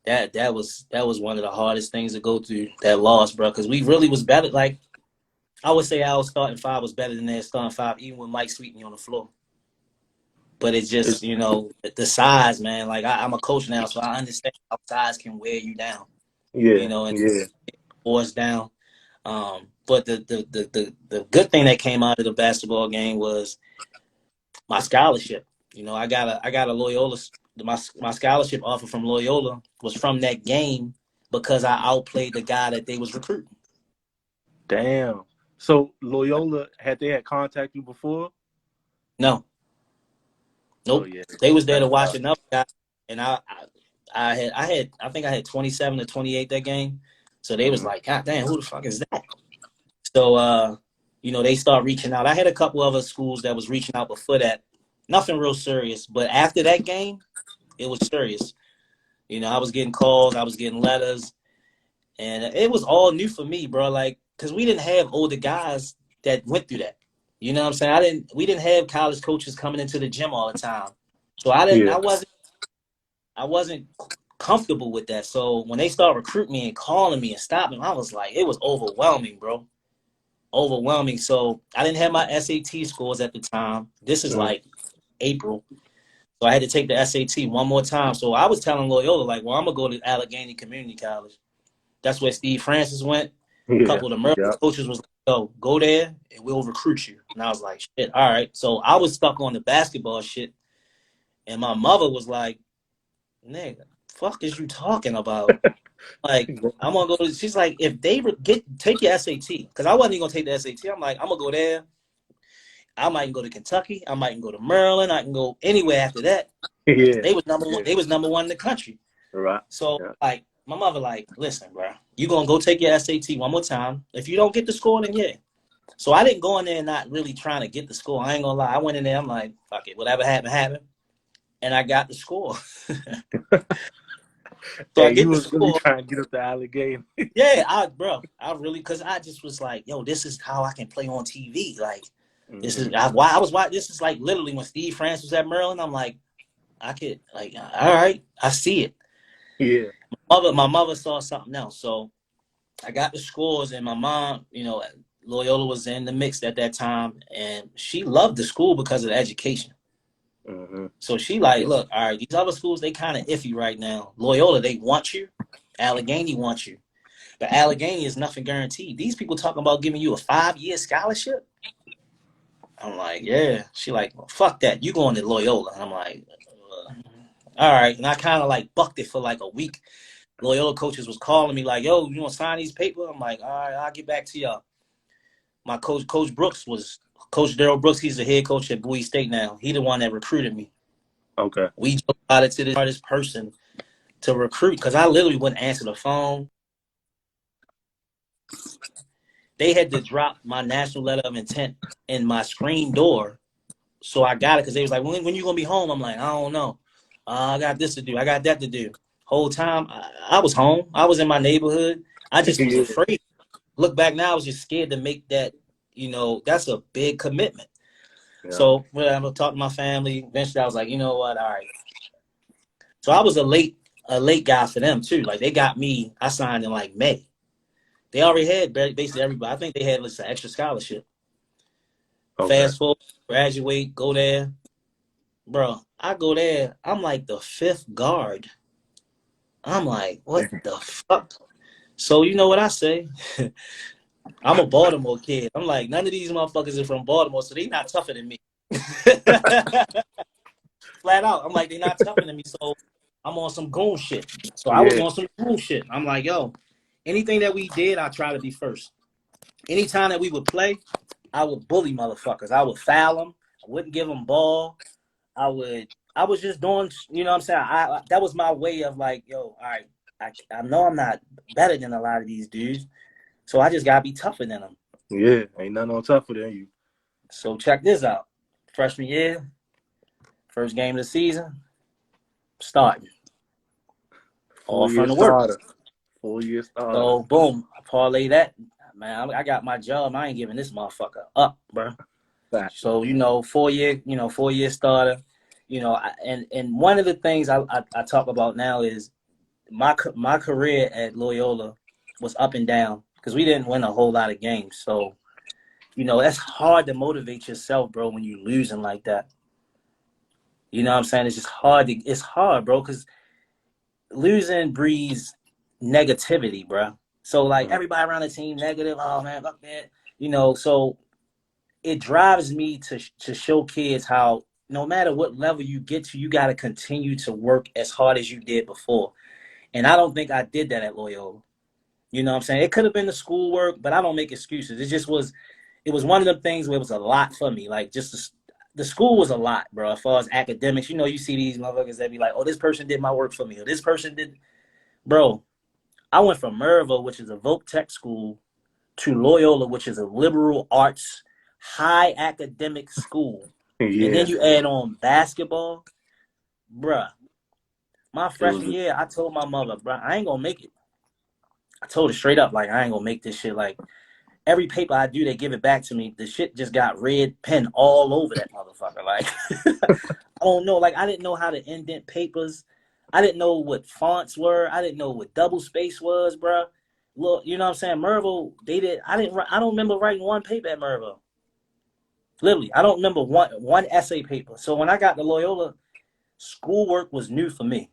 that was one of the hardest things to go through, that loss, bro. Because we really was better. Like, I would say our starting 5 was better than their starting 5, even with Mike Sweeten on the floor. But it's just, you know, the size, man. Like, I'm a coach now, so I understand how size can wear you down. Yeah. You know, and force down. But the good thing that came out of the basketball game was my scholarship. You know, I got a Loyola. My scholarship offer from Loyola was from that game, because I outplayed the guy that they was recruiting. Damn. So Loyola, had contacted you before? No. Nope. Oh, yeah. They was there to watch another guy, and I think I had 27 to 28 that game. So they was like, God damn, who the fuck is that? So you know, they start reaching out. I had a couple other schools that was reaching out before that. Nothing real serious, but after that game, it was serious. You know, I was getting calls, I was getting letters, and it was all new for me, bro. Like, because we didn't have older guys that went through that. You know what I'm saying? We didn't have college coaches coming into the gym all the time. So I wasn't comfortable with that. So when they start recruiting me and calling me and stopping, I was like, it was overwhelming, bro. Overwhelming. So I didn't have my SAT scores at the time. This is like April. So I had to take the SAT one more time. So I was telling Loyola, like, well, I'm going to go to Allegheny Community College. That's where Steve Francis went. A couple of the Merle coaches was like, yo, go there and we'll recruit you. And I was like, shit, all right. So I was stuck on the basketball shit. And my mother was like, nigga, fuck is you talking about? Like, I'm going to go to, she's like, if they take your SAT, because I wasn't even going to take the SAT. I'm like, I'm going to go there. I might go to Kentucky. I might go to Maryland. I can go anywhere after that. Yeah. They was number one. They was number one in the country. Right. So like my mother, like, listen, bro, you gonna go take your SAT one more time. If you don't get the score, then yeah. So I didn't go in there not really trying to get the score. I ain't gonna lie. I went in there. I'm like, fuck it, whatever happened, happened, and I got the score. So hey, I get you the was really score. trying to get up the Allegheny. Yeah, I really, cause I just was like, yo, this is how I can play on TV. Like, this is why I was watching. This is like literally when Steve Francis was at Maryland. I'm like, I could, like, all right, I see it. Yeah. My mother saw something else. So I got the scores, and my mom, you know, Loyola was in the mix at that time, and she loved the school because of the education. So she like, look, all right, these other schools, they kind of iffy right now. Loyola, they want you. Allegheny wants you. But Allegheny is nothing guaranteed. These people talking about giving you a 5-year scholarship. I'm like, yeah. She like, well, fuck that. You going to Loyola. I'm like, all right. And I kind of like bucked it for like a week. Loyola coaches was calling me like, yo, you want to sign these papers? I'm like, all right, I'll get back to y'all. My coach, Coach Daryl Brooks, he's the head coach at Bowie State now. He the one that recruited me. Okay. We got it to the hardest person to recruit because I literally wouldn't answer the phone. They had to drop my national letter of intent in my screen door. So I got it because they was like, when you going to be home? I'm like, I don't know. I got this to do. I got that to do. Whole time, I was home. I was in my neighborhood. I just was afraid. Look back now, I was just scared to make that, you know, that's a big commitment. Yeah. So when I talked to my family, eventually I was like, you know what, all right. So I was a late guy for them too. Like they got me, I signed in like May. They already had basically everybody. I think they had an extra scholarship. Okay. Fast forward, graduate, go there. Bro, I go there, I'm like the 5th guard. I'm like, what the fuck? So you know what I say? I'm a Baltimore kid. I'm like, none of these motherfuckers are from Baltimore, so they not tougher than me. Flat out. I'm like, they not tougher than me, so I'm on some goon shit. So I was on some goon shit. I'm like, yo, anything that we did, I try to be first. Anytime that we would play, I would bully motherfuckers. I would foul them. I wouldn't give them ball. I was just doing, you know what I'm saying? That was my way of like, yo, all right, I know I'm not better than a lot of these dudes, so I just got to be tougher than them. Yeah, ain't nothing on tougher than you. So check this out. Freshman year, first game of the season, starting. All from the work. Full-year starter. So, boom, I parlay that. Man, I got my job. I ain't giving this motherfucker up, bro. So, you know, 4-year starter. You know, and one of the things I talk about now is my career at Loyola was up and down because we didn't win a whole lot of games. So, you know, that's hard to motivate yourself, bro, when you're losing like that. You know what I'm saying? It's just hard. It's hard, bro, because losing breeds negativity, bro. So, like, everybody around the team negative. Oh, man, fuck that. You know, so it drives me to show kids how no matter what level you get to, you got to continue to work as hard as you did before. And I don't think I did that at Loyola. You know what I'm saying? It could have been the schoolwork, but I don't make excuses. It was one of the things where it was a lot for me. Like, just the school was a lot, bro, as far as academics. You know, you see these motherfuckers that be like, oh, this person did my work for me, or this person did. Bro, I went from Maryville, which is a voc tech school, to Loyola, which is a liberal arts, high academic school. Yeah. And then you add on basketball. Bruh, my freshman year, I told my mother, bruh, I ain't going to make it. I told her straight up, like, I ain't going to make this shit. Like, every paper I do, they give it back to me. The shit just got red pen all over that motherfucker. Like, I don't know. Like, I didn't know how to indent papers. I didn't know what fonts were. I didn't know what double space was, bruh. Look, you know what I'm saying? Maryville, I don't remember writing one paper at Maryville. Literally, I don't remember one essay paper. So when I got to Loyola, schoolwork was new for me,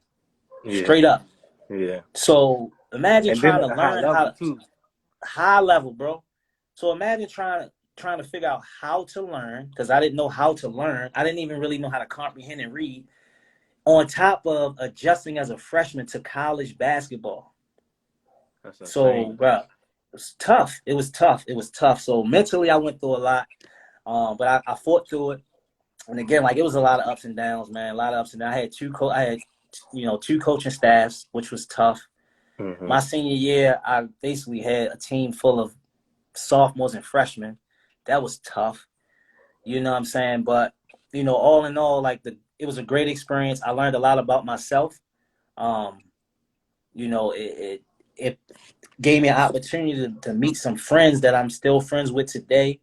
Yeah. straight up. Yeah. So imagine And then trying to at a high learn how level to too. high level, bro. So imagine trying to figure out how to learn, because I didn't know how to learn. I didn't even really know how to comprehend and read. On top of adjusting as a freshman to college basketball. That's So, insane. bro, it was tough. It was tough. It was tough. So mentally, I went through a lot, but I fought through it. And again, like, it was a lot of ups and downs, man. A lot of ups and downs. I had two coaching staffs, which was tough. Mm-hmm. My senior year, I basically had a team full of sophomores and freshmen. That was tough. You know what I'm saying? But, all in all, like, it was a great experience. I learned a lot about myself. Um, it gave me an opportunity to meet some friends that I'm still friends with today,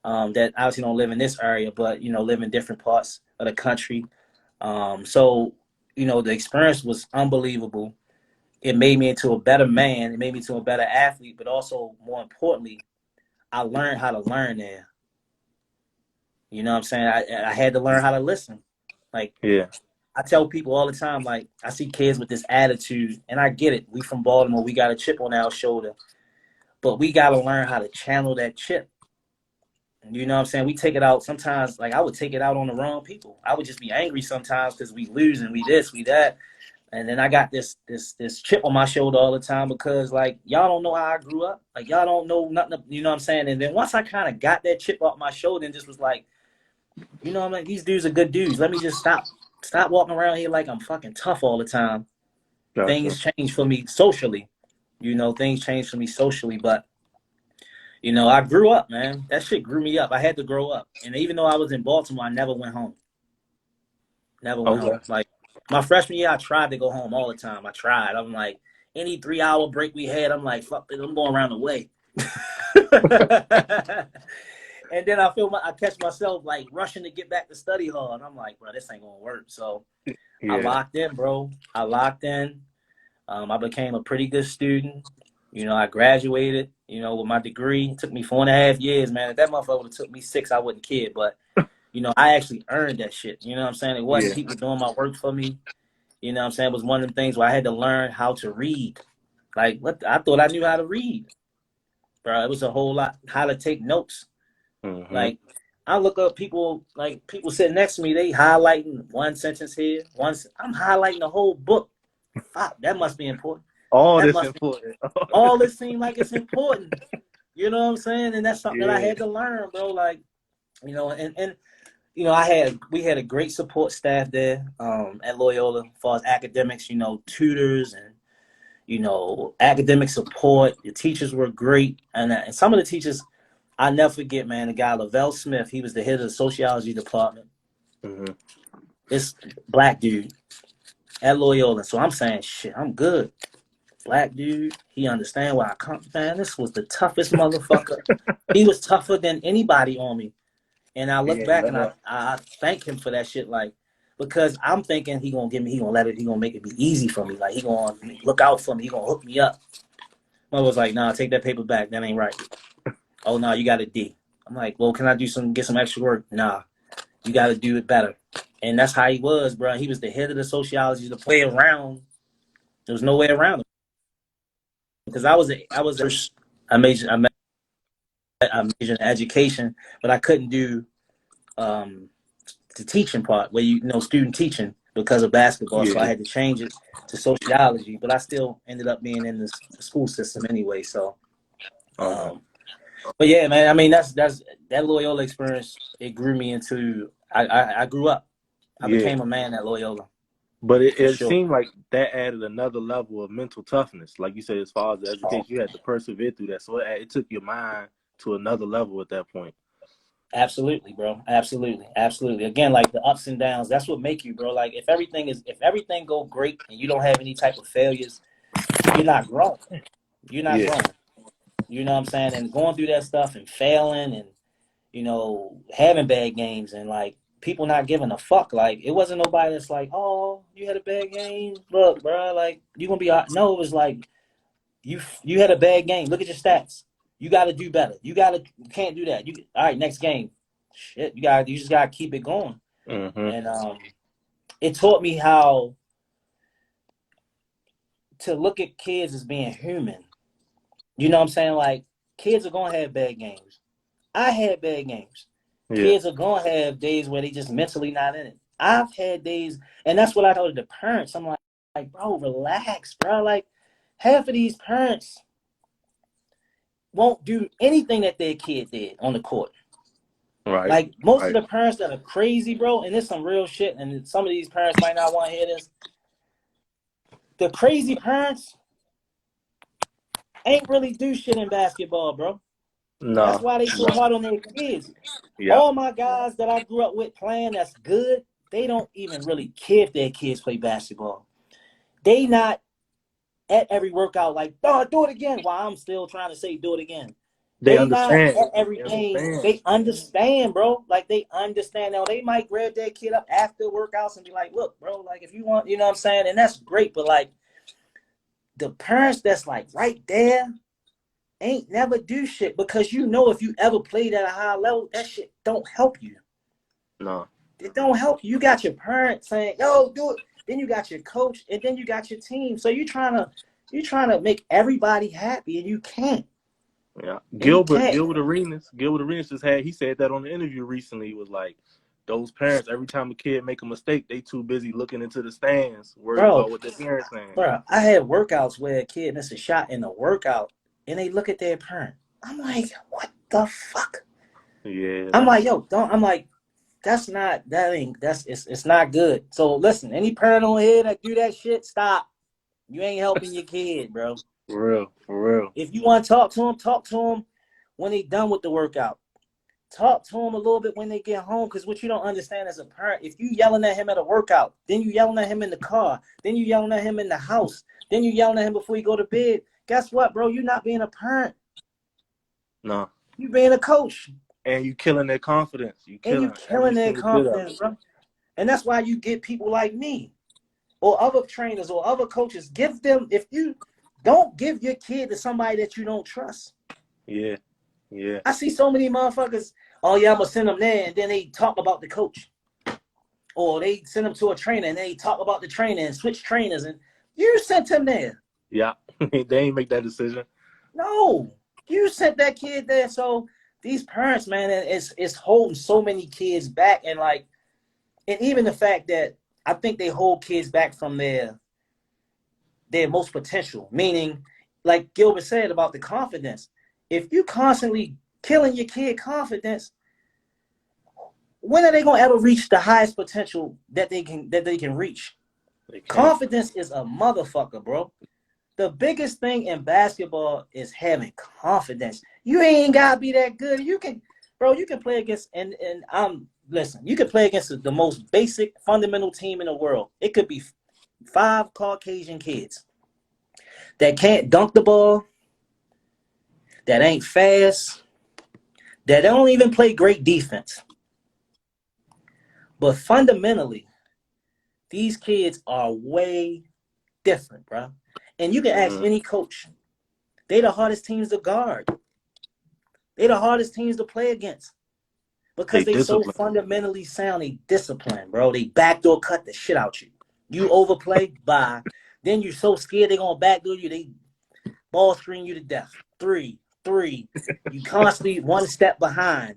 that obviously don't live in this area, but, live in different parts of the country. So, the experience was unbelievable. It made me into a better man. It made me into a better athlete, but also, more importantly, I learned how to learn there. You know what I'm saying? I had to learn how to listen. Like, Yeah. I tell people all the time, like, I see kids with this attitude, and I get it. We from Baltimore, we got a chip on our shoulder, but we got to learn how to channel that chip. You know what I'm saying? We take it out sometimes. Like, I would take it out on the wrong people. I would just be angry sometimes because we lose and we this, we that. And then I got this chip on my shoulder all the time because, like, y'all don't know how I grew up. Like, y'all don't know nothing. You know what I'm saying? And then once I kind of got that chip off my shoulder and just was like, I'm like, these dudes are good dudes. Let me just stop walking around here like I'm fucking tough all the time. Gotcha. Things change for me socially. Things change for me socially. But, I grew up, man. That shit grew me up. I had to grow up. And even though I was in Baltimore, I never went home. Never went Okay. home. Like, my freshman year, I tried to go home all the time. I tried. I'm like, any 3-hour break we had, I'm like, fuck it, I'm going around the way. And then I catch myself, like, rushing to get back to study hall. And I'm like, bro, this ain't going to work. So I Yeah. locked in, bro. I locked in. I became a pretty good student. I graduated, with my degree. It took me 4.5 years, man. If that motherfucker would have took me 6, I wouldn't kid. But, I actually earned that shit. You know what I'm saying? It wasn't Yeah. people doing my work for me. You know what I'm saying? It was one of them things where I had to learn how to read. Like, I thought I knew how to read. Bro, it was a whole lot. How to take notes. Mm-hmm. Like, I look up people, like, people sitting next to me, they highlighting one sentence here. I'm highlighting the whole book. Fuck, that must be important. All That this must be, important. all this seems like it's important. You know what I'm saying? And that's something that I Yeah. had to learn, bro. Like, and we had a great support staff there, at Loyola, as far as academics, tutors and, academic support. The teachers were great. And some of the teachers, I never forget, man, the guy, Lavelle Smith, he was the head of the sociology department. Mm-hmm. This black dude at Loyola. So I'm saying, shit, I'm good. Black dude, he understand where I come from. Man, this was the toughest motherfucker. He was tougher than anybody on me. And I look Yeah. back and I thank him for that shit, like, because I'm thinking he gonna make it be easy for me. Like, he gonna look out for me, he gonna hook me up. I was like, nah, take that paper back. That ain't right. Oh no, you got a D. I'm like, well, can I get some extra work? Nah, you gotta do it better. And that's how he was, bro. He was the head of the sociology. The way around, there was no way around him. Because I majored in education, but I couldn't do the teaching part where student teaching because of basketball. So I Yeah. had to change it to sociology, but I still ended up being in the school system anyway. So, Okay. but yeah, man. I mean, that's that Loyola experience. It grew me into. I grew up. I Yeah. became a man at Loyola But for it sure. seemed like that added another level of mental toughness. Like you said, as far as the education, you had to persevere through that. So it took your mind to another level at that point. Absolutely, bro. Absolutely, absolutely. Again, like, the ups and downs, that's what make you, bro. Like, if everything go great and you don't have any type of failures, you're not growing. You're not Yeah. growing. You know what I'm saying? And going through that stuff and failing and, having bad games and, like, people not giving a fuck. Like, it wasn't nobody that's like, oh, you had a bad game. Look, bro, like, you gonna be all right. No, it was like, you had a bad game. Look at your stats. You got to do better. You can't do that. All right, next game. Shit, you just gotta keep it going. Mm-hmm. And it taught me how to look at kids as being human. You know what I'm saying? Like, kids are gonna have bad games. I had bad games. Yeah. Kids are gonna have days where they just mentally not in it. I've had days, and that's what I told the parents. I'm like, bro, relax, bro. Like, half of these parents won't do anything that their kid did on the court. Right. Like, most Right. of the parents that are crazy, bro, and there's some real shit, and some of these parents might not want to hear this. The crazy parents ain't really do shit in basketball, bro. No. That's why they so hard on their kids. Yeah. All my guys that I grew up with playing that's good, they don't even really care if their kids play basketball. They not at every workout like, oh, do it again, while I'm still trying to say do it again. They Not understand. at every game. They understand, bro. Like, they understand. Now, they might grab their kid up after workouts and be like, look, bro, like, if you want, you know what I'm saying? And that's great. But, like, the parents that's, like, right there ain't never do shit, because you know if you ever played at a high level, that shit don't help you. No. It don't help you. You got your parents saying, yo, do it. Then you got your coach, and then you got your team. So you're trying to make everybody happy, and you can't. Yeah. And Gilbert Arenas just he said that on the interview recently. He was like, those parents, every time a kid make a mistake, they too busy looking into the stands, worried about what their parents saying. Bro, I had workouts where a kid missed a shot in the workout, and they look at their parent. I'm like, what the fuck? Yeah. I'm like, yo, it's not good. So listen, any parent on here that do that shit, stop. You ain't helping your kid, bro. For real. If you want to talk to them when they done with the workout. Talk to them a little bit when they get home, because what you don't understand as a parent, if you yelling at him at a workout, then you yelling at him in the car, then you yelling at him in the house, then you yelling at him before you go to bed, guess what, bro? You're not being a parent. No. You being a coach. And you killing their confidence. You killing their confidence, bro. And that's why you get people like me or other trainers or other coaches. If you don't give your kid to somebody that you don't trust. Yeah. Yeah. I see so many motherfuckers, oh yeah, I'm gonna send them there, and then they talk about the coach. Or they send them to a trainer and they talk about the trainer and switch trainers, and you sent him there. Yeah. They ain't make that decision. No. You sent that kid there. So these parents, man, it's holding so many kids back, and even the fact that I think they hold kids back from their most potential. Meaning, like Gilbert said about the confidence. If you constantly killing your kid confidence, when are they gonna ever reach the highest potential that they can reach? Confidence is a motherfucker, bro. The biggest thing in basketball is having confidence. You ain't gotta be that good. You can play against you can play against the most basic fundamental team in the world. It could be 5 Caucasian kids that can't dunk the ball, that ain't fast, that don't even play great defense. But fundamentally, these kids are way different, bro. And you can ask any coach. They the hardest teams to guard. They the hardest teams to play against. Because they so fundamentally sound. They disciplined, bro. They backdoor cut the shit out you. You overplay, bye. Then you're so scared they're going to backdoor you. They ball screen you to death. 3. You constantly one step behind.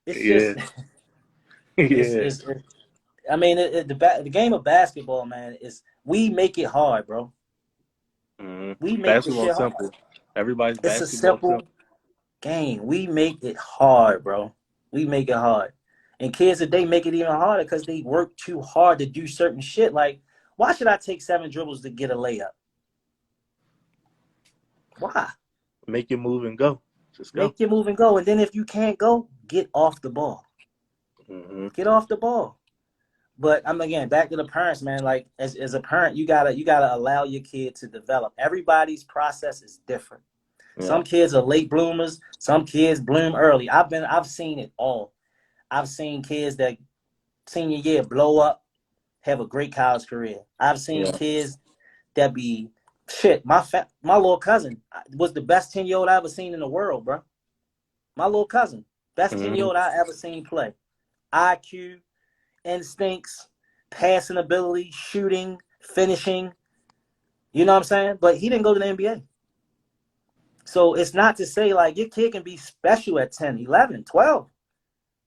It's just... It's I mean, the game of basketball, man, is we make it hard, bro. We make the shit hard. Simple. Everybody's It's basketball a simple game. We make it hard, bro. We make it hard. And kids today make it even harder because they work too hard to do certain shit. Like, why should I take 7 dribbles to get a layup? Why? Make your move and go. Just go. Make your move and go. And then if you can't go, get off the ball. Get off the ball. But I'm again back to the parents, man. Like as a parent, you gotta allow your kid to develop. Everybody's process is different. Yeah. Some kids are late bloomers. Some kids bloom early. I've seen it all. I've seen kids that senior year blow up, have a great college career. I've seen kids that be shit. My little cousin was the best 10-year-old I ever seen in the world, bro. My little cousin, best 10-year-old I ever seen play. IQ, instincts, passing ability, shooting, finishing. You know what I'm saying? But he didn't go to the NBA. So it's not to say like your kid can be special at 10, 11, 12.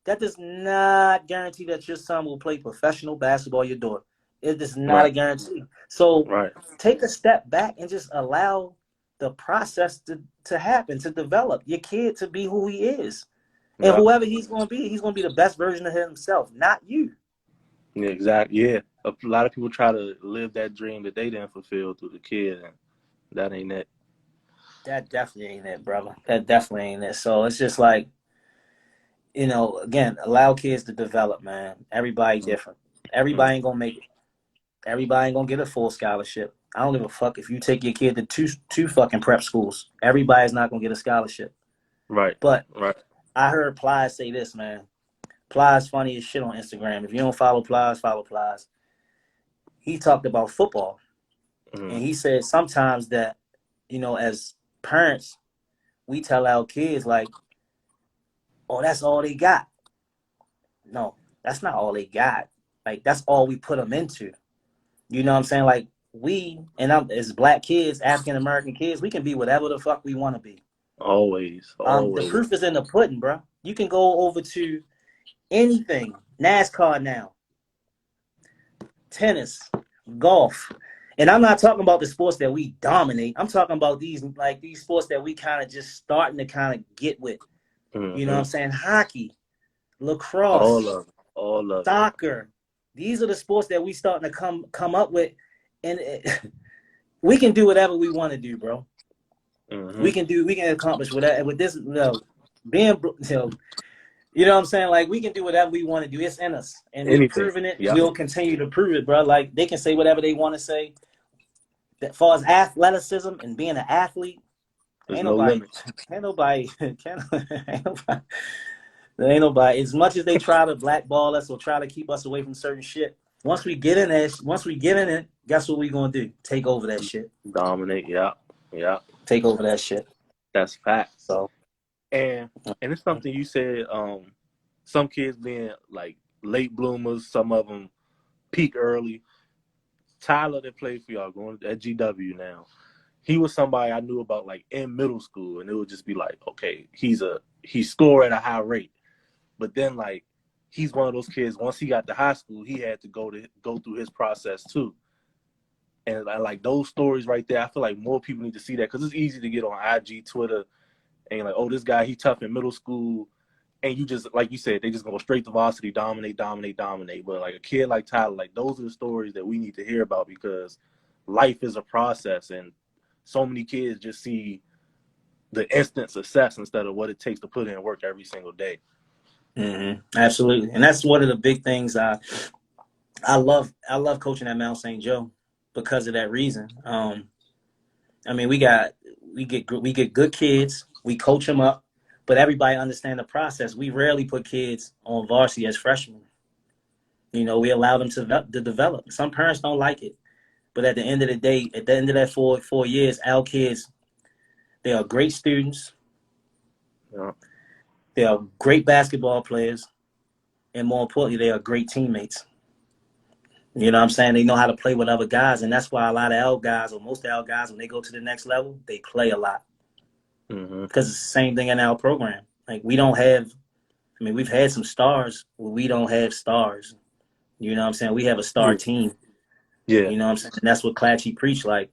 That does not guarantee that your son will play professional basketball, your daughter. It is not a guarantee. So take a step back and just allow the process to happen, to develop your kid to be who he is. And whoever he's going to be the best version of himself, not you. Yeah, exactly. Yeah. A lot of people try to live that dream that they didn't fulfill through the kid, and that ain't it. That definitely ain't it, brother. That definitely ain't it. So it's just like, you know, again, allow kids to develop, man. Everybody different. Everybody ain't going to make it. Everybody ain't going to get a full scholarship. I don't give a fuck if you take your kid to two fucking prep schools. Everybody's not going to get a scholarship. Right. But right. I heard Plies say this, man. Plies funny as shit on Instagram. If you don't follow Plies, follow Plies. He talked about football. And he said sometimes that, you know, as parents, we tell our kids like, oh, that's all they got. No, that's not all they got. Like, that's all we put them into. You know what I'm saying? Like, as black kids, African-American kids, we can be whatever the fuck we want to be. Always. The proof is in the pudding, bro. You can go over to anything. NASCAR now. Tennis. Golf. And I'm not talking about the sports that we dominate. I'm talking about these sports that we kind of just starting to kind of get with. You know what I'm saying? Hockey, lacrosse, all of soccer. These are the sports that we starting to come up with, and we can do whatever we want to do, bro. We can accomplish whatever with this. You know, you know what I'm saying? Like, we can do whatever we want to do. It's in us, and we're proving it. Yep. We'll continue to prove it, bro. Like, they can say whatever they want to say. As far as athleticism and being an athlete, ain't nobody. As much as they try to blackball us or try to keep us away from certain shit, once we get in it, guess what we gonna do? Take over that shit. Dominate, yeah. Take over that shit. That's fact. So, and it's something you said. Some kids being like late bloomers, some of them peak early. Tyler that played for y'all going at GW now. He was somebody I knew about like in middle school, and it would just be like, okay, he scored at a high rate, but then like he's one of those kids. Once he got to high school, he had to go through his process too. And I like those stories right there. I feel like more people need to see that because it's easy to get on IG, Twitter, and you're like, oh, this guy, he tough in middle school. And you just, like you said, they just go straight to varsity, dominate. But like a kid like Tyler, like those are the stories that we need to hear about because life is a process. And so many kids just see the instant success instead of what it takes to put in work every single day. Absolutely. And that's one of the big things I love coaching at Mount St. Joe because of that reason. I mean, we get good kids. We coach them up. But everybody understand the process. We rarely put kids on varsity as freshmen. You know, we allow them to develop. Some parents don't like it. But at the end of the day, at the end of that four years, our kids, they are great students. Yeah. They are great basketball players. And more importantly, they are great teammates. You know what I'm saying? They know how to play with other guys. And that's why a lot of our guys, or most of our guys, when they go to the next level, they play a lot. Because it's the same thing in our program. Like, we don't have, I mean, we've had some stars, but we don't have stars. You know what I'm saying? We have a star team. Yeah. You know what I'm saying? And that's what Clatchy preached like.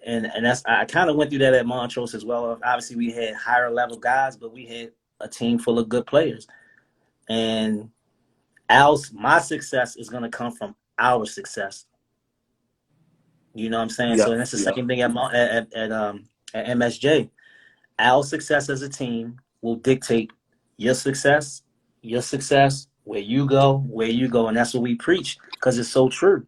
And that's, I kind of went through that at Montrose as well. Obviously, we had higher level guys, but we had a team full of good players. And my success is going to come from our success. You know what I'm saying? Yeah. So that's the same thing at MSJ. Our success as a team will dictate your success, where you go, and that's what we preach because it's so true.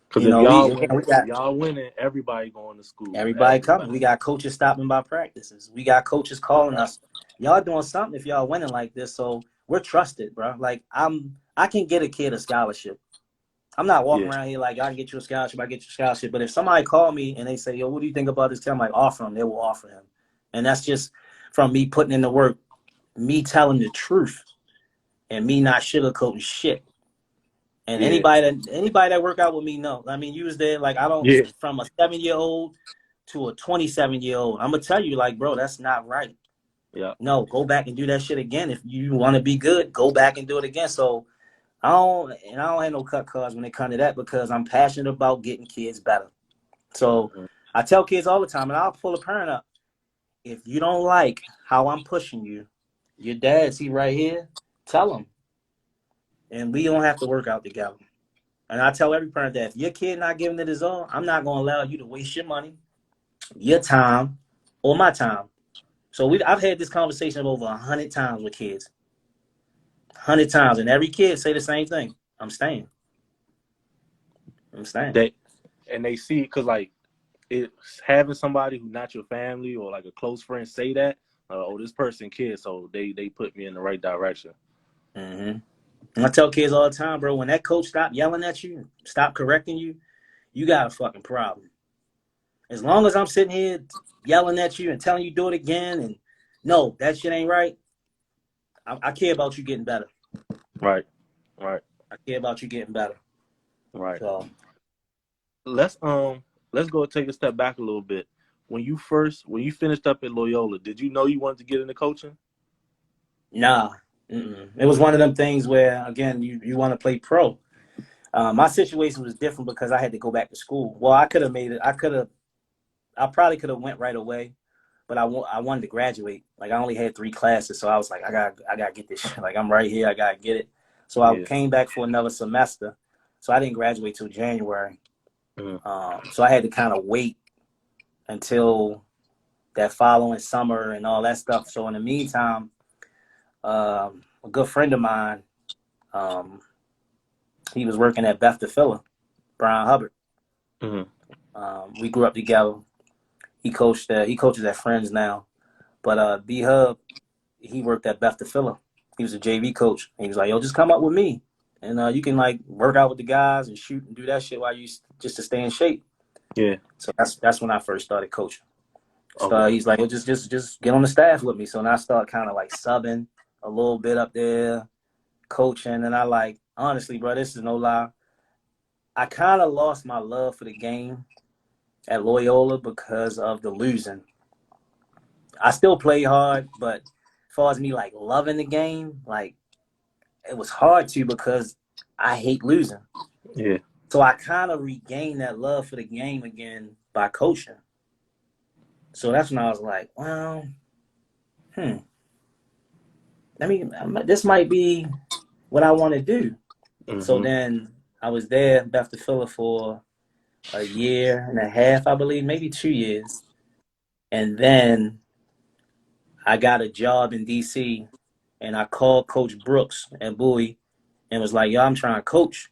Because if y'all winning, everybody going to school. Everybody coming. We got coaches stopping by practices. We got coaches calling us. Y'all doing something if y'all winning like this. So we're trusted, bro. Like, I can get a kid a scholarship. I'm not walking around here like, I can get you a scholarship, I get you a scholarship. But if somebody call me and they say, yo, what do you think about this kid? I'm like, offer him. They will offer him. And that's just from me putting in the work, me telling the truth, and me not sugarcoating shit. And Yeah. anybody that work out with me know. I mean, you was there. Like, I don't, Yeah. from a 7-year-old to a 27-year-old. I'm gonna tell you, like, bro, that's not right. Yeah. No, go back and do that shit again. If you want to be good, go back and do it again. So I don't have no cut cards when it comes to that because I'm passionate about getting kids better. So I tell kids all the time, and I'll pull a parent up. If you don't like how I'm pushing you, your dad, see right here, tell him. And we don't have to work out together. And I tell every parent that if your kid not giving it his all, I'm not going to allow you to waste your money, your time, or my time. So I've had this conversation over 100 times with kids. 100 times. And every kid say the same thing. I'm staying. I'm staying. They see, because like it's having somebody who's not your family or like a close friend say that, oh, this person cares, so they put me in the right direction. Mm-hmm. And I tell kids all the time, bro, when that coach stop yelling at you, stop correcting you, you got a fucking problem. As long as I'm sitting here yelling at you and telling you do it again, and no, that shit ain't right, I care about you getting better. Right. I care about you getting better. Right. So let's go take a step back a little bit. When you finished up at Loyola, did you know you wanted to get into coaching? Nah. It was one of them things where, again, you want to play pro. My situation was different because I had to go back to school. Well, I could have made it. I probably could have went right away, but I wanted to graduate. Like, I only had 3 classes, so I was like, I got to get this shit. Like, I'm right here. I got to get it. So I came back for another semester. So I didn't graduate till January. So I had to kind of wait until that following summer and all that stuff. So in the meantime, a good friend of mine, he was working at Beth DeFilla, Brian Hubbard. We grew up together. He coaches at Friends now. But B Hub, he worked at Beth DeFilla. He was a JV coach. And he was like, yo, just come up with me. And you can like work out with the guys and shoot and do that shit while you just to stay in shape. Yeah. So that's when I first started coaching. Okay. He's like, well, just get on the staff with me. So then I start kind of like subbing a little bit up there, coaching. And I like, honestly, bro, this is no lie. I kind of lost my love for the game at Loyola because of the losing. I still play hard, but as far as me like loving the game, like it was hard to because I hate losing. Yeah. So I kind of regained that love for the game again by coaching. So that's when I was like, well, I mean, this might be what I want to do. So then I was there, Beth DeFilla, for a year and a half, I believe, maybe 2 years. And then I got a job in D.C. and I called Coach Brooks at Bowie and was like, yo, I'm trying to coach.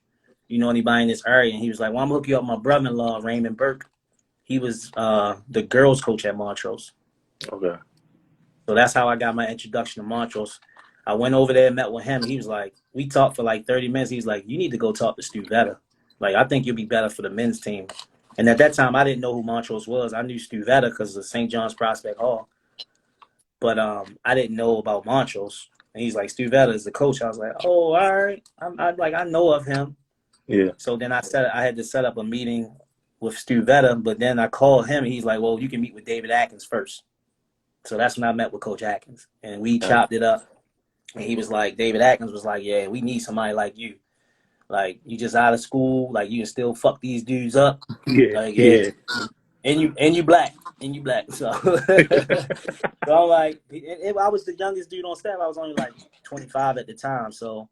You know anybody in this area? And he was like, well, I'm going to hook you up with my brother-in-law, Raymond Burke. He was the girls coach at Montrose. Okay. So that's how I got my introduction to Montrose. I went over there and met with him. He was like, we talked for like 30 minutes. He's like, you need to go talk to Stu Vetter. Like, I think you'll be better for the men's team. And at that time, I didn't know who Montrose was. I knew Stu Vetter because of St. John's Prospect Hall. But I didn't know about Montrose. And he's like, Stu Vetter is the coach. I was like, oh, all right. I know of him. Yeah. So then I had to set up a meeting with Stu Vetter. But then I called him, and he's like, well, you can meet with David Atkins first. So that's when I met with Coach Atkins. And we chopped it up. And he was like, David Atkins was like, yeah, we need somebody like you. Like, you just out of school. Like, you can still fuck these dudes up. Yeah. Like, yeah. And you black. So, so I'm like, I was the youngest dude on staff. I was only like 25 at the time. So,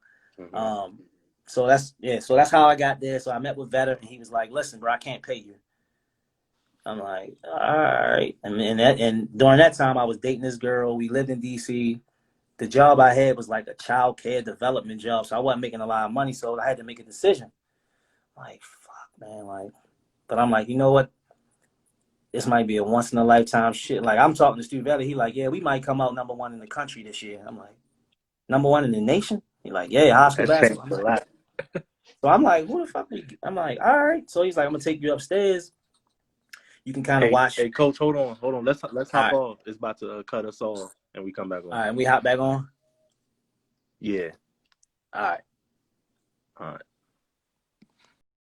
so that's how I got there. So I met with Vetter, and he was like, listen, bro, I can't pay you. I'm like, all right. And during that time, I was dating this girl. We lived in D.C. The job I had was like a child care development job, so I wasn't making a lot of money, so I had to make a decision. Like, fuck, man. Like, but I'm like, you know what? This might be a once-in-a-lifetime shit. Like, I'm talking to Stu Vetter. He like, yeah, we might come out number 1 in the country this year. I'm like, number 1 in the nation? He like, yeah, high school basketball. Like, so I'm like, who the fuck? I'm like, all right. So he's like, I'm going to take you upstairs. You can kind of watch. Hey, Coach, hold on. Let's hop off. It's about to cut us off, and we come back on. All right, we hop back on? Yeah. All right. All right.